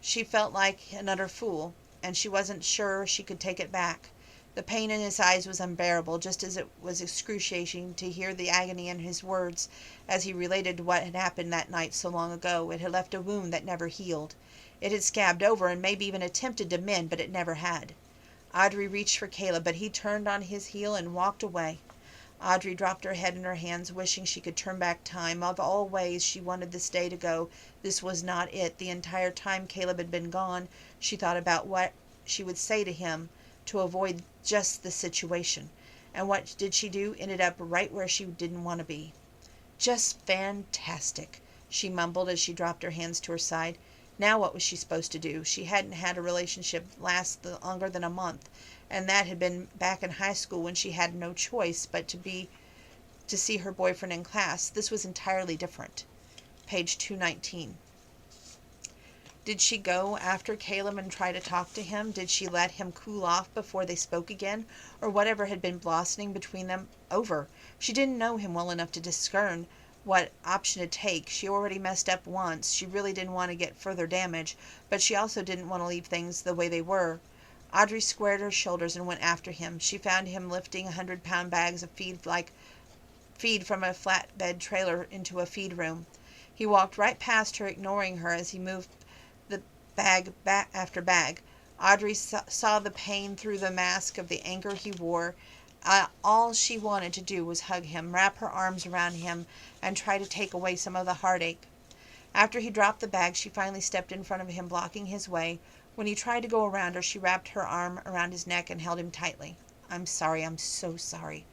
She felt like an utter fool, and she wasn't sure she could take it back. The pain in his eyes was unbearable, just as it was excruciating to hear the agony in his words as he related what had happened that night so long ago. It had left a wound that never healed. It had scabbed over and maybe even attempted to mend, but it never had. Audrey reached for Caleb, but he turned on his heel and walked away. Audrey dropped her head in her hands, wishing she could turn back time. Of all ways she wanted this day to go, this was not it. The entire time Caleb had been gone, she thought about what she would say to him to avoid just the situation. And what did she do? Ended up right where she didn't want to be. Just fantastic, she mumbled as she dropped her hands to her side. Now what was she supposed to do? She hadn't had a relationship last longer than a month, and that had been back in high school when she had no choice but to see her boyfriend in class. This was entirely different. Page 219. Did she go after Caleb and try to talk to him? Did she let him cool off before they spoke again, or whatever had been blossoming between them over? She didn't know him well enough to discern what option to take. She already messed up once. She really didn't want to get further damage, but she also didn't want to leave things the way they were. Audrey squared her shoulders and went after him. She found him lifting 100-pound bags of feed from a flatbed trailer into a feed room. He walked right past her, ignoring her as he moved the bag after bag. Audrey saw the pain through the mask of the anger he wore. All she wanted to do was hug him, wrap her arms around him, and try to take away some of the heartache. After he dropped the bag, she finally stepped in front of him, blocking his way. When he tried to go around her, she wrapped her arm around his neck and held him tightly. "I'm sorry, I'm so sorry,"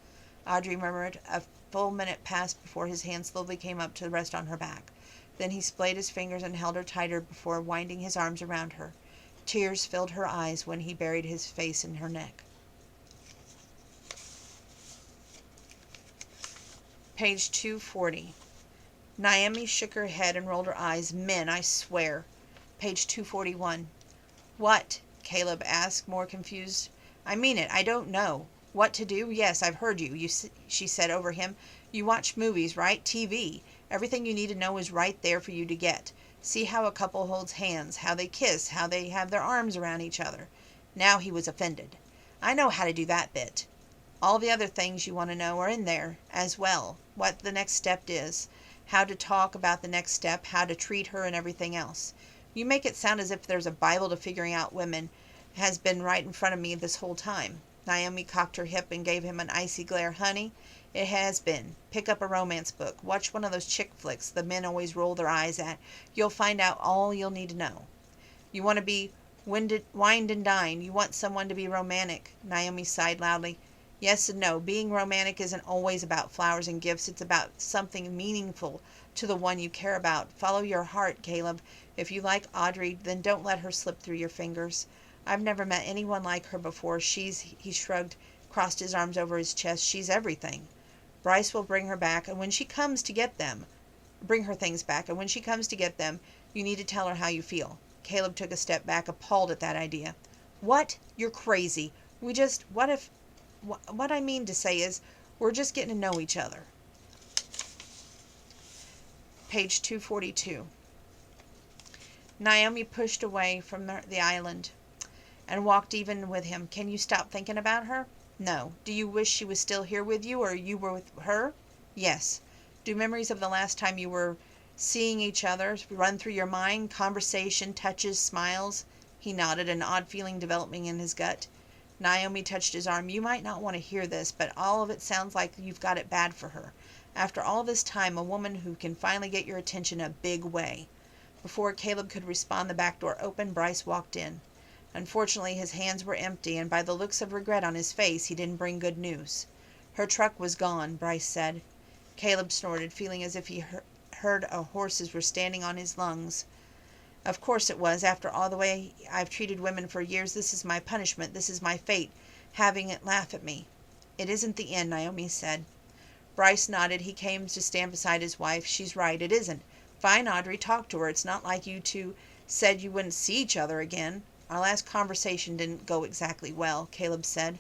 Audrey murmured. A full minute passed before his hand slowly came up to rest on her back. Then he splayed his fingers and held her tighter before winding his arms around her. Tears filled her eyes when he buried his face in her neck. Page 240. Naomi shook her head and rolled her eyes. "Men, I swear." Page 241. "What?" Caleb asked, more confused. "I mean it. I don't know. What to do? Yes, I've heard you, she said over him. "You watch movies, right? TV. Everything you need to know is right there for you to get. See how a couple holds hands, how they kiss, how they have their arms around each other." Now he was offended. "I know how to do that bit. All the other things you want to know are in there as well. What the next step is, how to talk about the next step, how to treat her, and everything else. You make it sound as if there's a Bible to figuring out women has been right in front of me this whole time." Naomi cocked her hip and gave him an icy glare. "Honey, it has been. Pick up a romance book. Watch one of those chick flicks the men always roll their eyes at. You'll find out all you'll need to know. You want to be wined and dined. You want someone to be romantic." Naomi sighed loudly. "Yes and no. Being romantic isn't always about flowers and gifts. It's about something meaningful to the one you care about. Follow your heart, Caleb. If you like Audrey, then don't let her slip through your fingers. I've never met anyone like her before. He shrugged, crossed his arms over his chest. "She's everything. Bryce will bring her back, and when she comes to get them, bring her things back, and when she comes to get them, you need to tell her how you feel." Caleb took a step back, appalled at that idea. "What? You're crazy. What I mean to say is, we're just getting to know each other." Page 242. Naomi pushed away from the island and walked even with him. "Can you stop thinking about her?" "No." "Do you wish she was still here with you, or you were with her?" "Yes." "Do memories of the last time you were seeing each other run through your mind? Conversation, touches, smiles?" He nodded, an odd feeling developing in his gut. Naomi touched his arm. "You might not want to hear this, but all of it sounds like you've got it bad for her. After all this time, a woman who can finally get your attention a big way." Before Caleb could respond, the back door opened. Bryce walked in. Unfortunately, his hands were empty, and by the looks of regret on his face, he didn't bring good news. "Her truck was gone," Bryce said. Caleb snorted, feeling as if he heard a horses were standing on his lungs. "Of course it was. After all the way I've treated women for years, this is my punishment. This is my fate, having it laugh at me." "It isn't the end," Naomi said. Bryce nodded. He came to stand beside his wife. "She's right. It isn't. Fine, Audrey. Talk to her. It's not like you two said you wouldn't see each other again." "Our last conversation didn't go exactly well," Caleb said.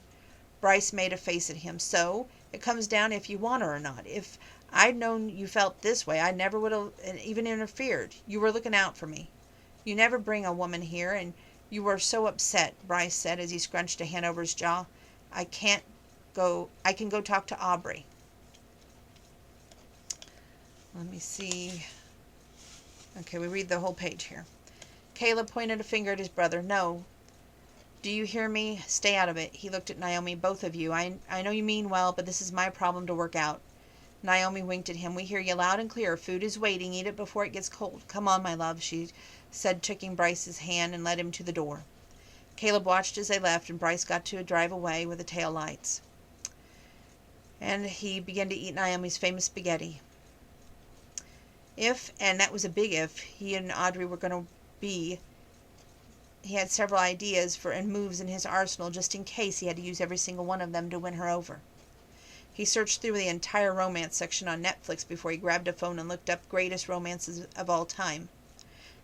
Bryce made a face at him. "So? It comes down if you want her or not. If I'd known you felt this way, I never would have even interfered. You were looking out for me." "You never bring a woman here, and you were so upset," Bryce said as he scrunched a hand over his jaw. I can go talk to Aubrey." Let me see. Okay, we read the whole page here. Caleb pointed a finger at his brother. "No. Do you hear me? Stay out of it." He looked at Naomi. "Both of you. I know you mean well, but this is my problem to work out." Naomi winked at him. "We hear you loud and clear. Food is waiting. Eat it before it gets cold. Come on, my love," she said, taking Bryce's hand and led him to the door. Caleb watched as they left, and Bryce got to drive away with the tail lights. And he began to eat Naomi's famous spaghetti. If, and that was a big if, he and Audrey were going to B, he had several ideas for and moves in his arsenal just in case he had to use every single one of them to win her over. He searched through the entire romance section on Netflix before he grabbed a phone and looked up greatest romances of all time.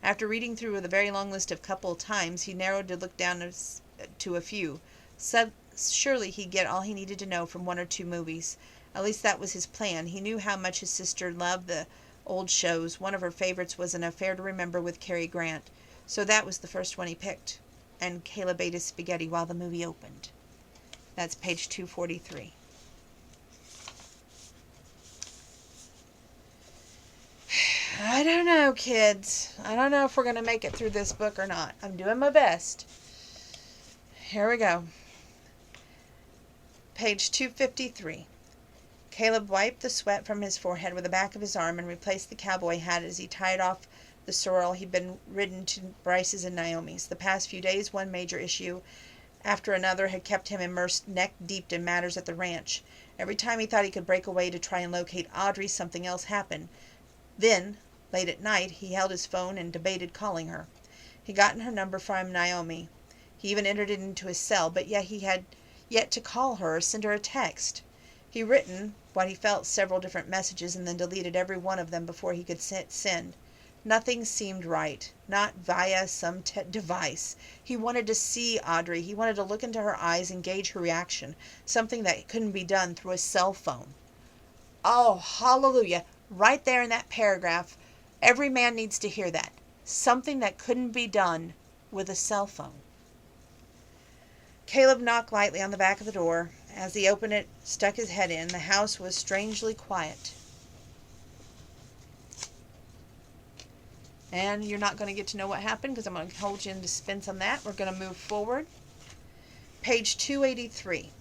After reading through the very long list of couple times, he narrowed to look down to a few. Surely he'd get all he needed to know from one or two movies. At least that was his plan. He knew how much his sister loved the old shows. One of her favorites was An Affair to Remember with Cary Grant. So that was the first one he picked. And Caleb ate his spaghetti while the movie opened. That's page 243. I don't know, kids. I don't know if we're going to make it through this book or not. I'm doing my best. Here we go. Page 253. Caleb wiped the sweat from his forehead with the back of his arm and replaced the cowboy hat as he tied off the sorrel he'd been ridden to Bryce's and Naomi's. The past few days, one major issue after another had kept him immersed neck-deep in matters at the ranch. Every time he thought he could break away to try and locate Audrey, something else happened. Then, late at night, he held his phone and debated calling her. He'd gotten her number from Naomi. He even entered it into his cell, but yet he had yet to call her or send her a text. He'd written what he felt several different messages and then deleted every one of them before he could send. Nothing seemed right, not via some device. He wanted to see Audrey. He wanted to look into her eyes and gauge her reaction, something that couldn't be done through a cell phone. Oh, hallelujah. Right there in that paragraph, every man needs to hear that. Something that couldn't be done with a cell phone. Caleb knocked lightly on the back of the door. As he opened it, stuck his head in. The house was strangely quiet. And you're not going to get to know what happened because I'm going to hold you in suspense on that. We're going to move forward. Page 283.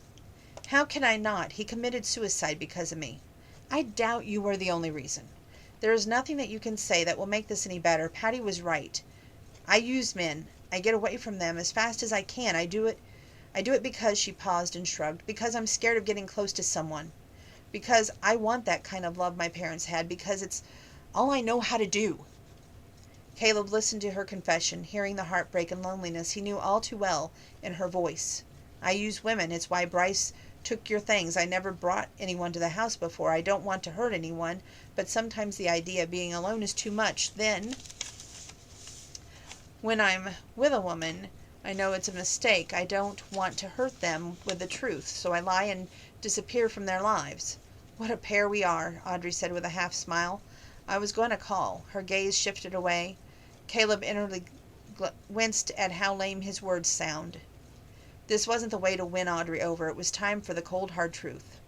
How can I not? He committed suicide because of me. I doubt you were the only reason. There is nothing that you can say that will make this any better. Patty was right. I use men. I get away from them as fast as I can. I do it because, she paused and shrugged, because I'm scared of getting close to someone. Because I want that kind of love my parents had, because it's all I know how to do. Caleb listened to her confession, hearing the heartbreak and loneliness he knew all too well in her voice. I use women. It's why Bryce took your things. I never brought anyone to the house before. I don't want to hurt anyone, but sometimes the idea of being alone is too much. Then, when I'm with a woman, I know it's a mistake. I don't want to hurt them with the truth, so I lie and disappear from their lives. What a pair we are, Audrey said with a half smile. I was going to call. Her gaze shifted away. Caleb inwardly winced at how lame his words sound. This wasn't the way to win Audrey over. It was time for the cold, hard truth.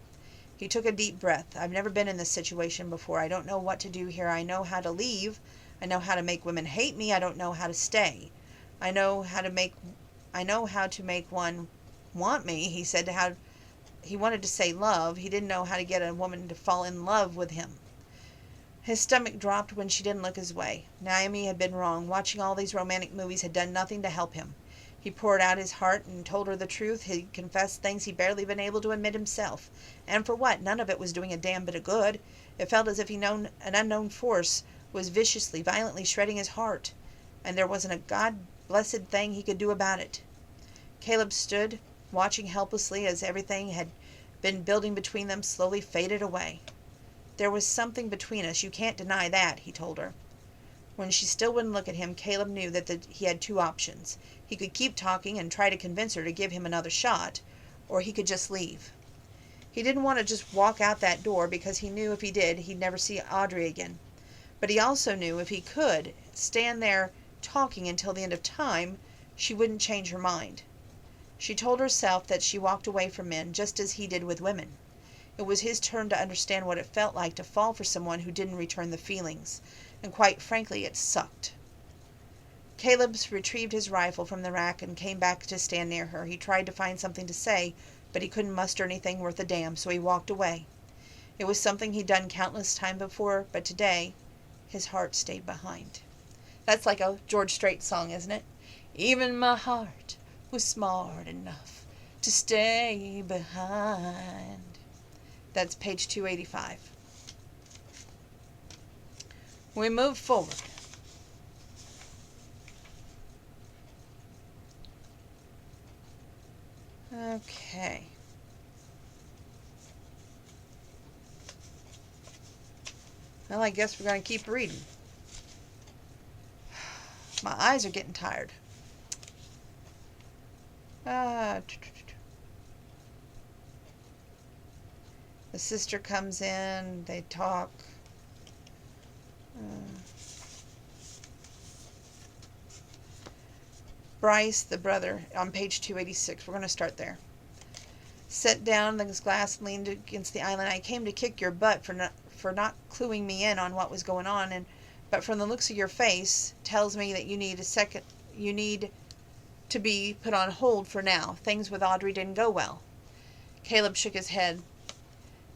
He took a deep breath. I've never been in this situation before. I don't know what to do here. I know how to leave. I know how to make women hate me. I don't know how to stay. I know how to make one want me. He said how he wanted to say love. He didn't know how to get a woman to fall in love with him. His stomach dropped when she didn't look his way. Naomi had been wrong. Watching all these romantic movies had done nothing to help him. He poured out his heart and told her the truth. He confessed things he'd barely been able to admit himself. And for what? None of it was doing a damn bit of good. It felt as if an unknown force was viciously, violently shredding his heart. And there wasn't a God-blessed thing he could do about it. Caleb stood, watching helplessly as everything had been building between them slowly faded away. There was something between us. You can't deny that, he told her. When she still wouldn't look at him, Caleb knew that he had two options. He could keep talking and try to convince her to give him another shot, or he could just leave. He didn't want to just walk out that door because he knew if he did, he'd never see Audrey again. But he also knew if he could stand there talking until the end of time, she wouldn't change her mind. She told herself that she walked away from men just as he did with women. It was his turn to understand what it felt like to fall for someone who didn't return the feelings, and quite frankly, it sucked. Caleb retrieved his rifle from the rack and came back to stand near her. He tried to find something to say, but he couldn't muster anything worth a damn, so he walked away. It was something he'd done countless times before, but today, his heart stayed behind. That's like a George Strait song, isn't it? Even my heart was smart enough to stay behind. That's page 285. We move forward. Okay. Well, I guess we're going to keep reading. My eyes are getting tired. The sister comes in. They talk. Bryce, the brother, on page 286. We're going to start there. Set down the glass and leaned against the island. I came to kick your butt for not cluing me in on what was going on, but from the looks of your face, tells me that you need to be put on hold for now. Things with Audrey didn't go well. Caleb shook his head.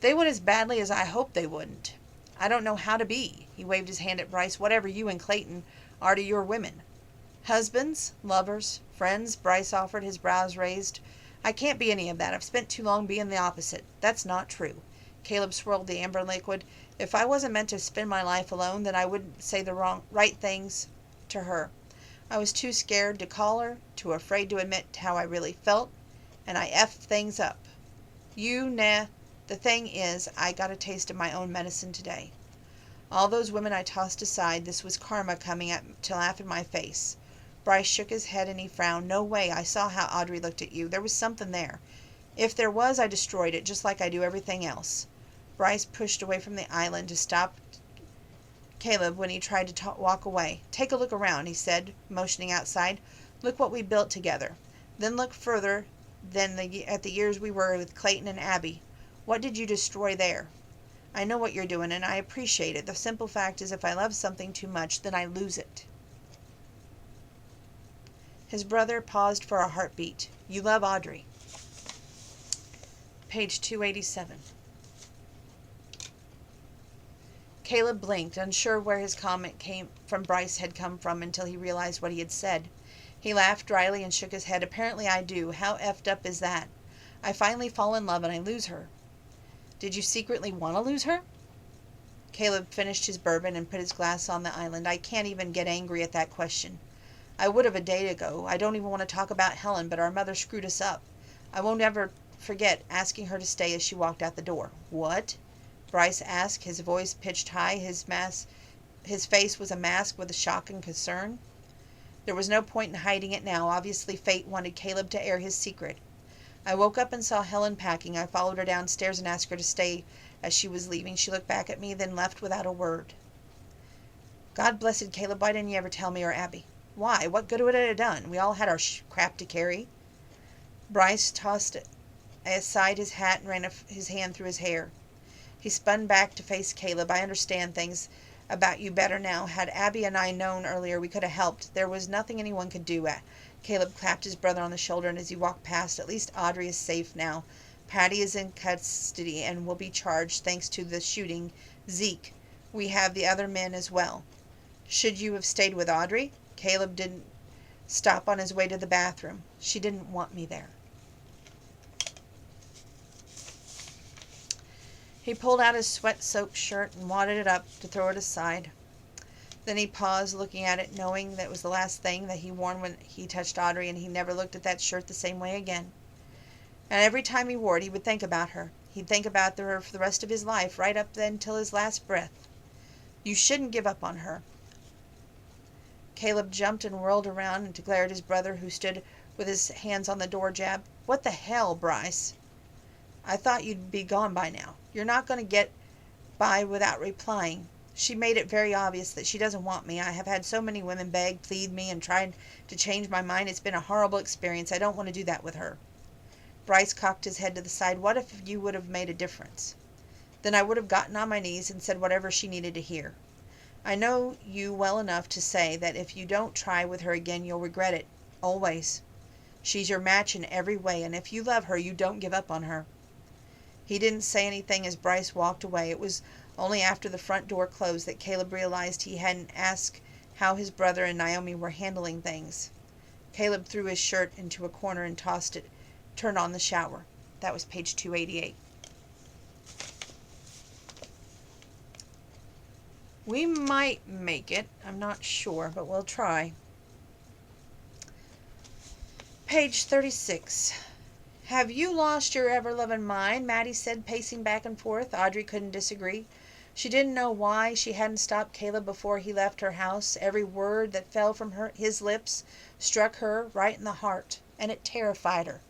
They went as badly as I hoped they wouldn't. I don't know how to be. He waved his hand at Bryce. Whatever you and Clayton are to your women. Husbands, lovers, friends, Bryce offered, his brows raised. I can't be any of that. I've spent too long being the opposite. That's not true. Caleb swirled the amber liquid. If I wasn't meant to spend my life alone, then I wouldn't say the right things to her. I was too scared to call her, too afraid to admit how I really felt, and I effed things up. The thing is, I got a taste of my own medicine today. All those women I tossed aside, this was karma coming to laugh in my face. Bryce shook his head and he frowned. No way, I saw how Audrey looked at you. There was something there. If there was, I destroyed it, just like I do everything else. Bryce pushed away from the island to stop Caleb when he tried to walk away. Take a look around, he said, motioning outside. Look what we built together. Then look further at the years we were with Clayton and Abby. What did you destroy there? I know what you're doing, and I appreciate it. The simple fact is, if I love something too much, then I lose it. His brother paused for a heartbeat. You love Audrey. Page 287. Caleb blinked, unsure where his comment from Bryce had come from until he realized what he had said. He laughed dryly and shook his head. Apparently I do. How effed up is that? I finally fall in love and I lose her. Did you secretly want to lose her? Caleb finished his bourbon and put his glass on the island. I can't even get angry at that question. I would have a day ago. I don't even want to talk about Helen, but our mother screwed us up. I won't ever forget asking her to stay as she walked out the door. What? Bryce asked, his voice pitched high. His face was a mask with a shock and concern. There was no point in hiding it now. Obviously fate wanted Caleb to air his secret. I woke up and saw Helen packing. I followed her downstairs and asked her to stay as she was leaving. She looked back at me, then left without a word. God blessed Caleb, why didn't you ever tell me or Abby? Why? What good would it have done? We all had our crap to carry. Bryce tossed aside his hat and ran his hand through his hair. He spun back to face Caleb. I understand things about you better now. Had Abby and I known earlier, we could have helped. There was nothing anyone could do. Caleb clapped his brother on the shoulder, and as he walked past, at least Audrey is safe now. Patty is in custody and will be charged thanks to the shooting. Zeke, we have the other men as well. Should you have stayed with Audrey? Caleb didn't stop on his way to the bathroom. She didn't want me there. He pulled out his sweat-soaked shirt and wadded it up to throw it aside. Then he paused, looking at it, knowing that it was the last thing that he wore when he touched Audrey, and he never looked at that shirt the same way again. And every time he wore it, he would think about her. He'd think about her for the rest of his life, right up then till his last breath. You shouldn't give up on her. Caleb jumped and whirled around and glared at his brother, who stood with his hands on the door jab. What the hell, Bryce? I thought you'd be gone by now. You're not going to get by without replying. She made it very obvious that she doesn't want me. I have had so many women beg, plead me, and tried to change my mind. It's been a horrible experience. I don't want to do that with her. Bryce cocked his head to the side. What if you would have made a difference? Then I would have gotten on my knees and said whatever she needed to hear. I know you well enough to say that if you don't try with her again, you'll regret it. Always. She's your match in every way, and if you love her, you don't give up on her. He didn't say anything as Bryce walked away. It was only after the front door closed that Caleb realized he hadn't asked how his brother and Naomi were handling things. Caleb threw his shirt into a corner and turned on the shower. That was page 288. We might make it. I'm not sure, but we'll try. Page 36. Have you lost your ever-loving mind? Maddie said, pacing back and forth. Audrey couldn't disagree. She didn't know why she hadn't stopped Caleb before he left her house. Every word that fell from his lips struck her right in the heart, and it terrified her.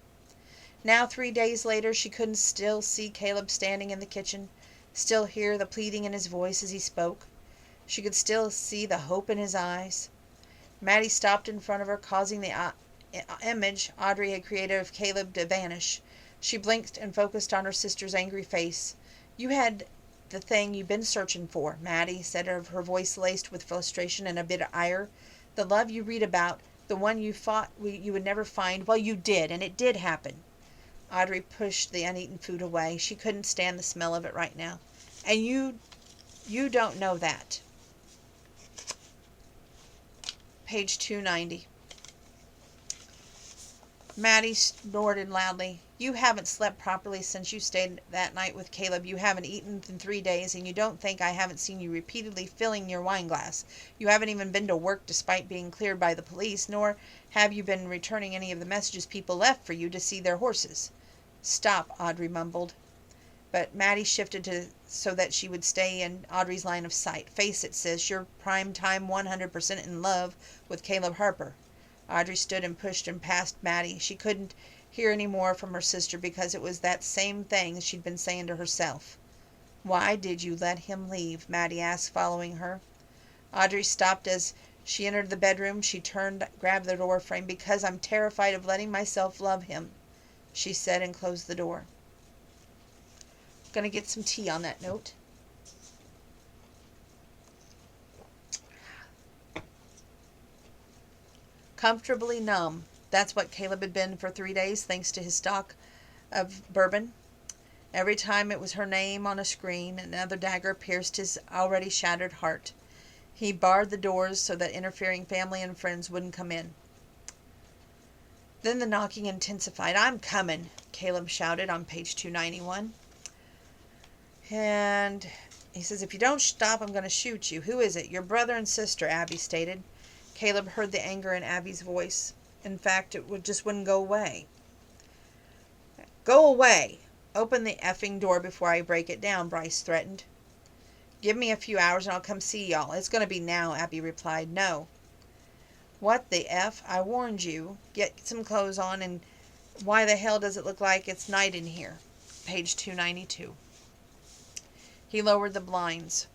Now, 3 days later, she couldn't still see Caleb standing in the kitchen, still hear the pleading in his voice as he spoke. She could still see the hope in his eyes. Maddie stopped in front of her, causing the image Audrey had created of Caleb to vanish. She blinked and focused on her sister's angry face. You had the thing you've been searching for, Maddie said, her voice laced with frustration and a bit of ire. The love you read about, the one you thought you would never find, well, you did, and it did happen. Audrey pushed the uneaten food away. She couldn't stand the smell of it right now. And you don't know that. Page 290. Maddie snorted loudly. You haven't slept properly since you stayed that night with Caleb. You haven't eaten in 3 days, and you don't think I haven't seen you repeatedly filling your wine glass. You haven't even been to work despite being cleared by the police, nor have you been returning any of the messages people left for you to see their horses. Stop, Audrey mumbled. But Maddie shifted so that she would stay in Audrey's line of sight. Face it, sis, you're prime time 100% in love with Caleb Harper. Audrey stood and pushed and past Maddie. She couldn't hear any more from her sister because it was that same thing she'd been saying to herself. Why did you let him leave? Maddie asked, following her. Audrey stopped as she entered the bedroom. She turned, grabbed the door frame. Because I'm terrified of letting myself love him, she said, and closed the door. Going to get some tea on that note. Comfortably numb. That's what Caleb had been for 3 days, thanks to his stock of bourbon. Every time it was her name on a screen, another dagger pierced his already shattered heart. He barred the doors so that interfering family and friends wouldn't come in. Then the knocking intensified. I'm coming, Caleb shouted on page 291. And he says, if you don't stop, I'm going to shoot you. Who is it? Your brother and sister, Abby stated. Caleb heard the anger in Abby's voice. In fact, just wouldn't go away. Go away. Open the effing door before I break it down, Bryce threatened. Give me a few hours and I'll come see y'all. It's going to be now, Abby replied. No. What the F? I warned you. Get some clothes on, and why the hell does it look like it's night in here? Page 292. He lowered the blinds.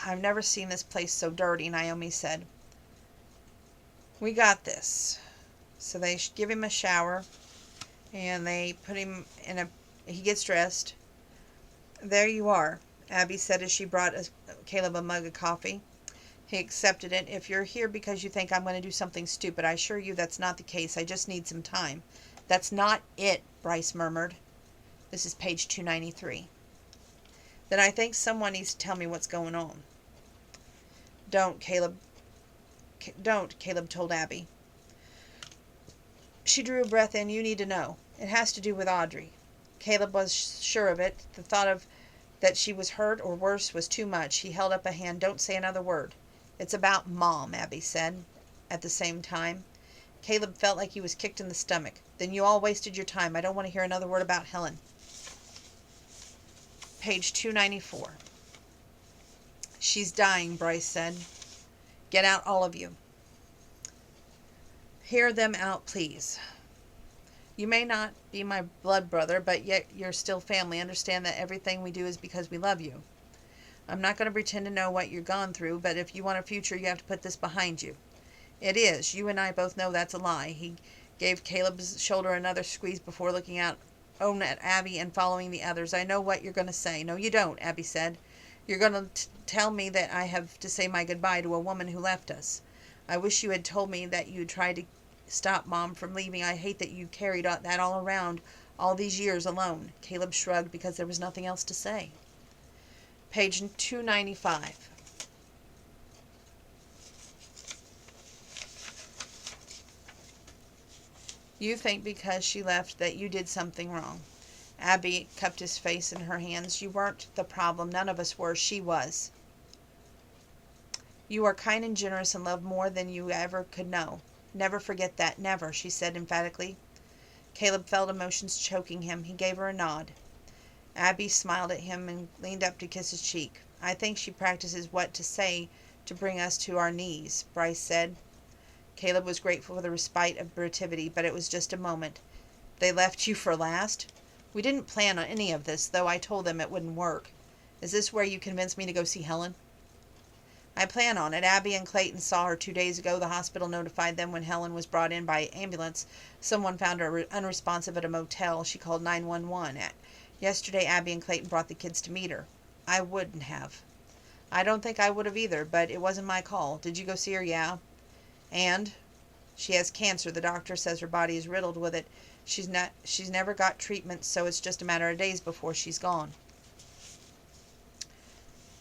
I've never seen this place so dirty, Naomi said. We got this. So they give him a shower, and they put him in he gets dressed. There you are, Abby said as she brought Caleb a mug of coffee. He accepted it. If you're here because you think I'm going to do something stupid, I assure you that's not the case. I just need some time. That's not it, Bryce murmured. This is page 293. Then I think someone needs to tell me what's going on. Don't, Caleb, told Abby. She drew a breath in. You need to know. It has to do with Audrey. Caleb was sure of it. The thought of that she was hurt or worse was too much. He held up a hand. Don't say another word. It's about Mom, Abby said at the same time. Caleb felt like he was kicked in the stomach. Then you all wasted your time. I don't want to hear another word about Helen. Page 294. She's dying, Bryce said. Get out, all of you. Hear them out, please. You may not be my blood brother, but yet you're still family. Understand that everything we do is because we love you. I'm not going to pretend to know what you've gone through, but if you want a future, you have to put this behind you. It is. You and I both know that's a lie. He gave Caleb's shoulder another squeeze before looking out at Abby and following the others. I know what you're going to say. No, you don't, Abby said. You're going to tell me that I have to say my goodbye to a woman who left us. I wish you had told me that you tried to stop Mom from leaving. I hate that you carried that all around all these years alone. Caleb shrugged because there was nothing else to say. Page 295. You think because she left that you did something wrong. Abby cupped his face in her hands. You weren't the problem. None of us were. She was. You are kind and generous and love more than you ever could know. Never forget that. Never, she said emphatically. Caleb felt emotions choking him. He gave her a nod. Abby smiled at him and leaned up to kiss his cheek. I think she practices what to say to bring us to our knees, Bryce said. Caleb was grateful for the respite of bereavity, but it was just a moment. They left you for last? We didn't plan on any of this, though I told them it wouldn't work. Is this where you convinced me to go see Helen? I plan on it. Abby and Clayton saw her 2 days ago. The hospital notified them when Helen was brought in by ambulance. Someone found her unresponsive at a motel. She called 911. Yesterday, Abby and Clayton brought the kids to meet her. I wouldn't have. I don't think I would have either, but it wasn't my call. Did you go see her? Yeah. And? She has cancer. The doctor says her body is riddled with it. She's never got treatment, so it's just a matter of days before she's gone.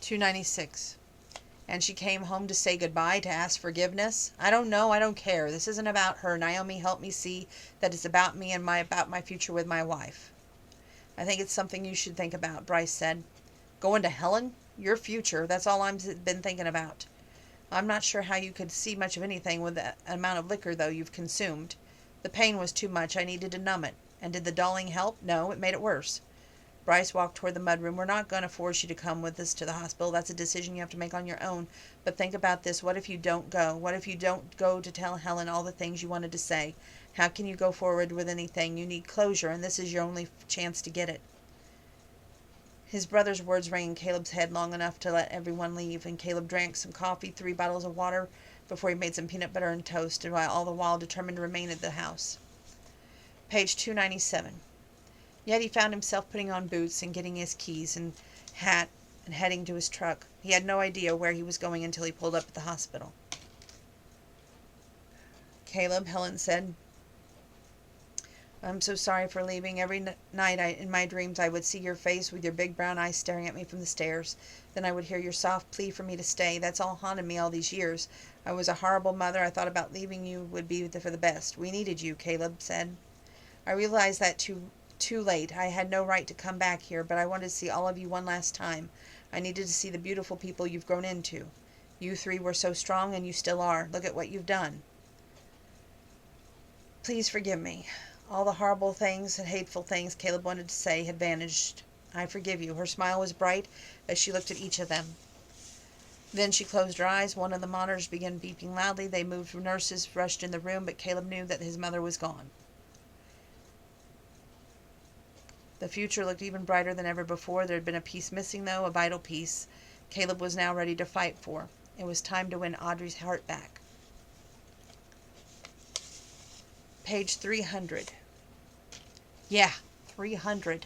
296. And she came home to say goodbye, to ask forgiveness? I don't know. I don't care. This isn't about her. Naomi helped me see that it's about me and about my future with my wife. I think it's something you should think about, Bryce said. Going to Helen? Your future. That's all I've been thinking about. I'm not sure how you could see much of anything with the amount of liquor, though, you've consumed. The pain was too much. I needed to numb it. And did the dulling help? No, it made it worse. Bryce walked toward the mudroom. We're not going to force you to come with us to the hospital. That's a decision you have to make on your own. But think about this. What if you don't go? What if you don't go to tell Helen all the things you wanted to say? How can you go forward with anything? You need closure, and this is your only chance to get it. His brother's words rang in Caleb's head long enough to let everyone leave, and Caleb drank some coffee, 3 bottles of water, before he made some peanut butter and toast, and all the while determined to remain at the house. Page 297. Yet he found himself putting on boots and getting his keys and hat and heading to his truck. He had no idea where he was going until he pulled up at the hospital. Caleb, Helen said, I'm so sorry for leaving. Every night in my dreams I would see your face with your big brown eyes staring at me from the stairs. Then I would hear your soft plea for me to stay. That's all haunted me all these years. I was a horrible mother. I thought about leaving you would be for the best. We needed you, Caleb said. I realized that too late. I had no right to come back here, but I wanted to see all of you one last time. I needed to see the beautiful people you've grown into. You 3 were so strong, and you still are. Look at what you've done. Please forgive me. All the horrible things and hateful things Caleb wanted to say had vanished. I forgive you. Her smile was bright as she looked at each of them. Then she closed her eyes. One of the monitors began beeping loudly. They moved. Nurses rushed in the room, but Caleb knew that his mother was gone. The future looked even brighter than ever before. There had been a piece missing, though, a vital piece Caleb was now ready to fight for. It was time to win Audrey's heart back. Page 300. Yeah, 300.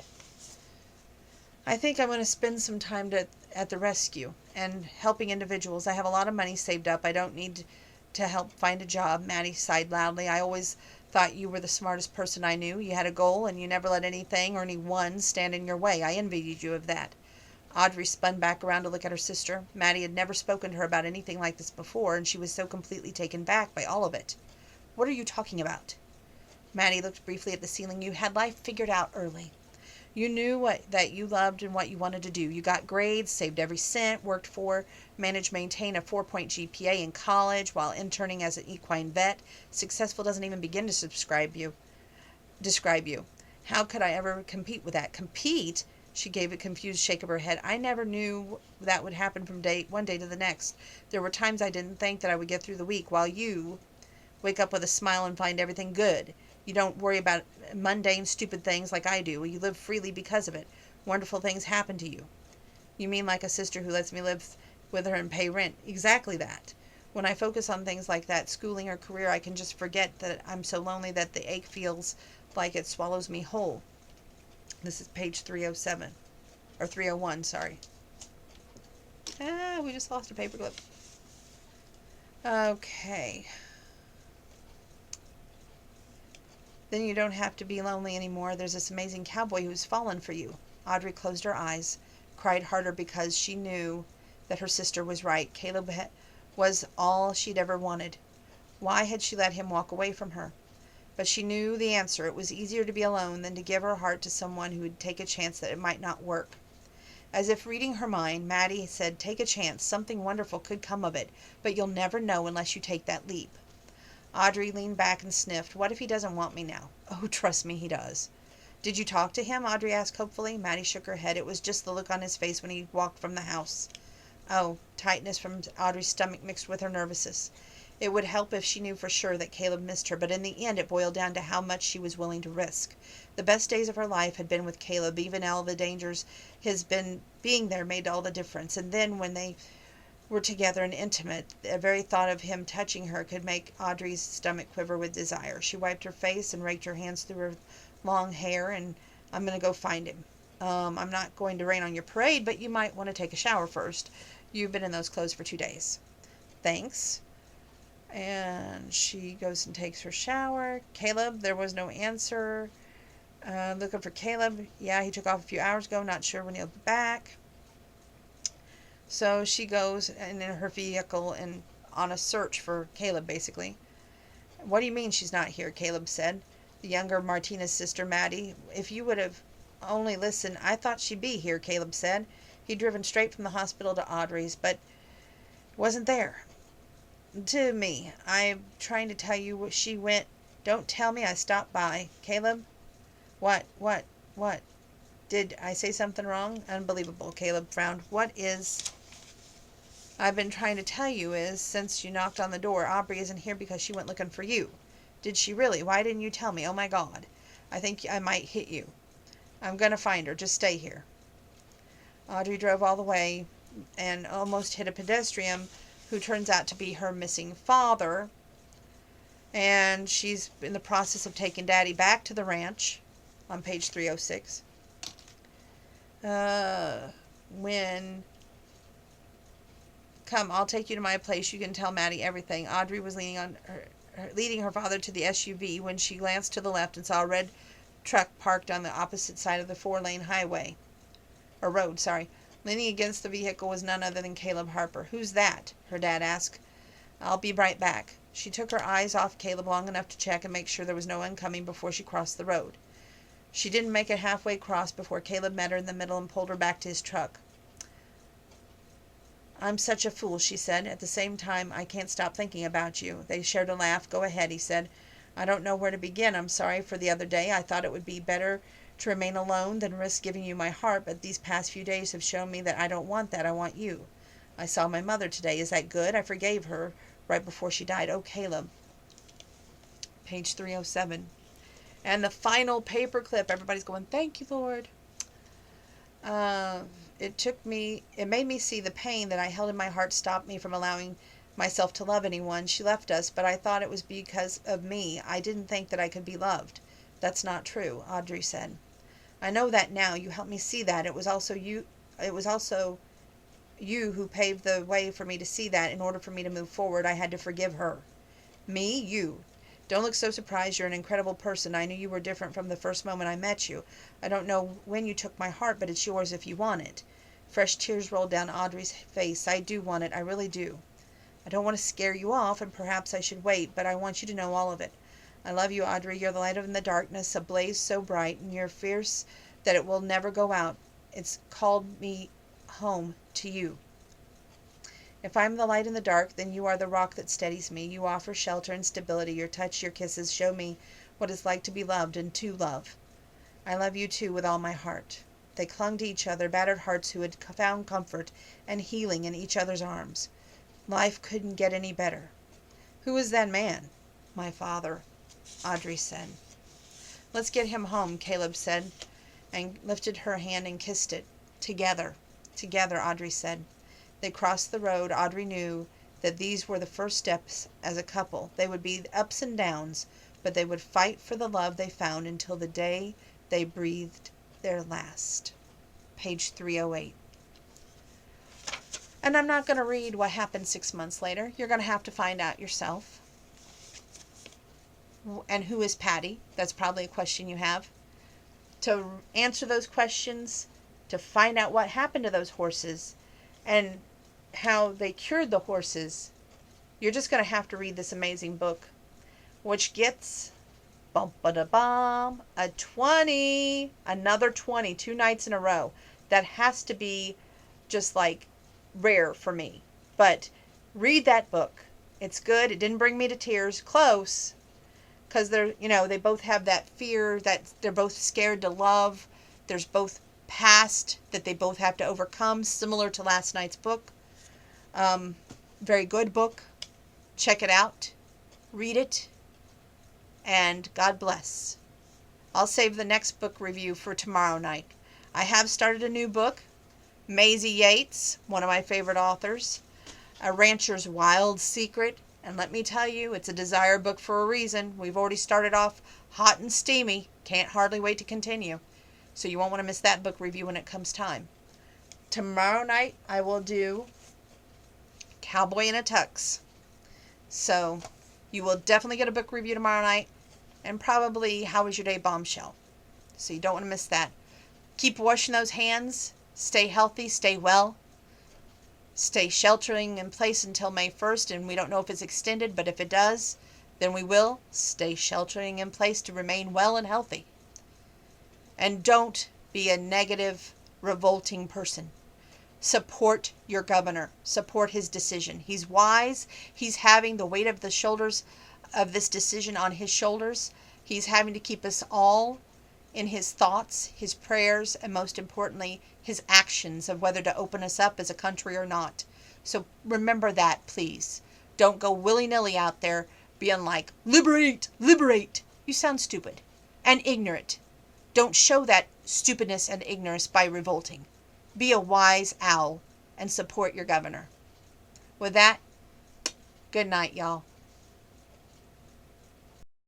I think I'm going to spend some time at the rescue and helping individuals. I have a lot of money saved up. I don't need to help find a job. Maddie sighed loudly. I always thought you were the smartest person I knew. You had a goal, and you never let anything or anyone stand in your way. I envied you of that. Audrey spun back around to look at her sister. Maddie had never spoken to her about anything like this before, and she was so completely taken back by all of it. What are you talking about? Maddie looked briefly at the ceiling. You had life figured out early. You knew that you loved and what you wanted to do. You got grades, saved every cent, worked for, managed, maintain a 4-point GPA in college while interning as an equine vet. Successful doesn't even begin to describe you. How could I ever compete with that? Compete? She gave a confused shake of her head. I never knew that would happen from one day to the next. There were times I didn't think that I would get through the week, while you wake up with a smile and find everything good. You don't worry about mundane, stupid things like I do. You live freely because of it. Wonderful things happen to you. You mean like a sister who lets me live with her and pay rent? Exactly that. When I focus on things like that, schooling or career, I can just forget that I'm so lonely that the ache feels like it swallows me whole. This is page 307. Or 301, sorry. We just lost a paperclip. Okay. Then you don't have to be lonely anymore. There's this amazing cowboy who's fallen for you. Audrey closed her eyes, cried harder because she knew that her sister was right. Caleb was all she'd ever wanted. Why had she let him walk away from her? But she knew the answer. It was easier to be alone than to give her heart to someone who would take a chance that it might not work. As if reading her mind, Maddie said, take a chance. Something wonderful could come of it, but you'll never know unless you take that leap. Audrey leaned back and sniffed. What if he doesn't want me now? Oh, trust me, he does. Did you talk to him? Audrey asked hopefully. Maddie shook her head. It was just the look on his face when he walked from the house. Oh, tightness from Audrey's stomach mixed with her nervousness. It would help if she knew for sure that Caleb missed her, but in the end it boiled down to how much she was willing to risk. The best days of her life had been with Caleb. Even all the dangers his being there made all the difference. And then when they were together and intimate, the very thought of him touching her could make Audrey's stomach quiver with desire. She wiped her face and raked her hands through her long hair. And I'm going to go find him. I'm not going to rain on your parade, but you might want to take a shower first. You've been in those clothes for 2 days. Thanks. And she goes and takes her shower. Caleb, there was no answer. Looking for Caleb. Yeah, he took off a few hours ago. Not sure when he'll be back. So she goes in her vehicle and on a search for Caleb, basically. What do you mean she's not here? Caleb said. The younger Martinez sister, Maddie. If you would have only listened, I thought she'd be here, Caleb said. He'd driven straight from the hospital to Audrey's, but wasn't there. To me. I'm trying to tell you what she went. Don't tell me I stopped by. Caleb? What? Did I say something wrong? Unbelievable. Caleb frowned. What is... I've been trying to tell you is, since you knocked on the door, Aubrey isn't here because she went looking for you. Did she really? Why didn't you tell me? Oh my God. I think I might hit you. I'm going to find her. Just stay here. Audrey drove all the way and almost hit a pedestrian who turns out to be her missing father. And she's in the process of taking Daddy back to the ranch on page 306. Come, I'll take you to my place. You can tell Maddie everything. Audrey was leading her father to the SUV when she glanced to the left and saw a red truck parked on the opposite side of the 4-lane highway. Or road, sorry. Leaning against the vehicle was none other than Caleb Harper. Who's that? Her dad asked. I'll be right back. She took her eyes off Caleb long enough to check and make sure there was no one coming before she crossed the road. She didn't make it halfway across before Caleb met her in the middle and pulled her back to his truck. I'm such a fool, she said. At the same time, I can't stop thinking about you. They shared a laugh. Go ahead, he said. I don't know where to begin. I'm sorry for the other day. I thought it would be better to remain alone than risk giving you my heart, but these past few days have shown me that I don't want that. I want you. I saw my mother today. Is that good? I forgave her right before she died. Oh, Caleb. Page 307. And the final paper clip. Everybody's going, thank you, Lord. It made me see the pain that I held in my heart stopped me from allowing myself to love anyone. She left us, but I thought it was because of me. I didn't think that I could be loved. That's not true, Audrey said. I know that now. You helped me see that. It was also you who paved the way for me to see that. In order for me to move forward, I had to forgive her. Me? You. Don't look so surprised. You're an incredible person. I knew you were different from the first moment I met you. I don't know when you took my heart, but it's yours if you want it. Fresh tears rolled down Audrey's face. I do want it. I really do. I don't want to scare you off, and perhaps I should wait, but I want you to know all of it. I love you, Audrey. You're the light in the darkness, a blaze so bright, and you're fierce that it will never go out. It's called me home to you. If I'm the light in the dark, then you are the rock that steadies me. You offer shelter and stability. Your touch, your kisses show me what it's like to be loved and to love. I love you too with all my heart. They clung to each other, battered hearts who had found comfort and healing in each other's arms. Life couldn't get any better. Who is that man? My father, Audrey said. Let's get him home, Caleb said, and lifted her hand and kissed it. Together, Audrey said. They crossed the road. Audrey knew that these were the first steps as a couple. They would be ups and downs, but they would fight for the love they found until the day they breathed their last. Page 308. And I'm not going to read what happened 6 months later. You're going to have to find out yourself. And who is Patty? That's probably a question you have. To answer those questions, to find out what happened to those horses, and how they cured the horses, you're just going to have to read this amazing book, which gets bum-ba-da-bum, a 20, another 20, 2 nights in a row. That has to be just like rare for me. But read that book. It's good. It didn't bring me to tears. Close. Because they both have that fear that they're both scared to love. There's both past that they both have to overcome, similar to last night's book. Very good book. Check it out. Read it. And God bless. I'll save the next book review for tomorrow night. I have started a new book. Maisie Yates, one of my favorite authors. A Rancher's Wild Secret. And let me tell you, it's a desire book for a reason. We've already started off hot and steamy. Can't hardly wait to continue. So you won't want to miss that book review when it comes time. Tomorrow night, I will do Cowboy in a Tux. So you will definitely get a book review tomorrow night. And probably How Was Your Day Bombshell. So you don't want to miss that. Keep washing those hands. Stay healthy. Stay well. Stay sheltering in place until May 1st. And we don't know if it's extended. But if it does, then we will stay sheltering in place to remain well and healthy. And don't be a negative, revolting person. Support your governor. Support his decision. He's wise. He's having the weight of the shoulders of this decision on his shoulders. He's having to keep us all in his thoughts, his prayers, and most importantly, his actions of whether to open us up as a country or not. So remember that, please. Don't go willy-nilly out there being like, liberate, liberate. You sound stupid and ignorant. Don't show that stupidness and ignorance by revolting. Be a wise owl and support your governor. With that, good night, y'all.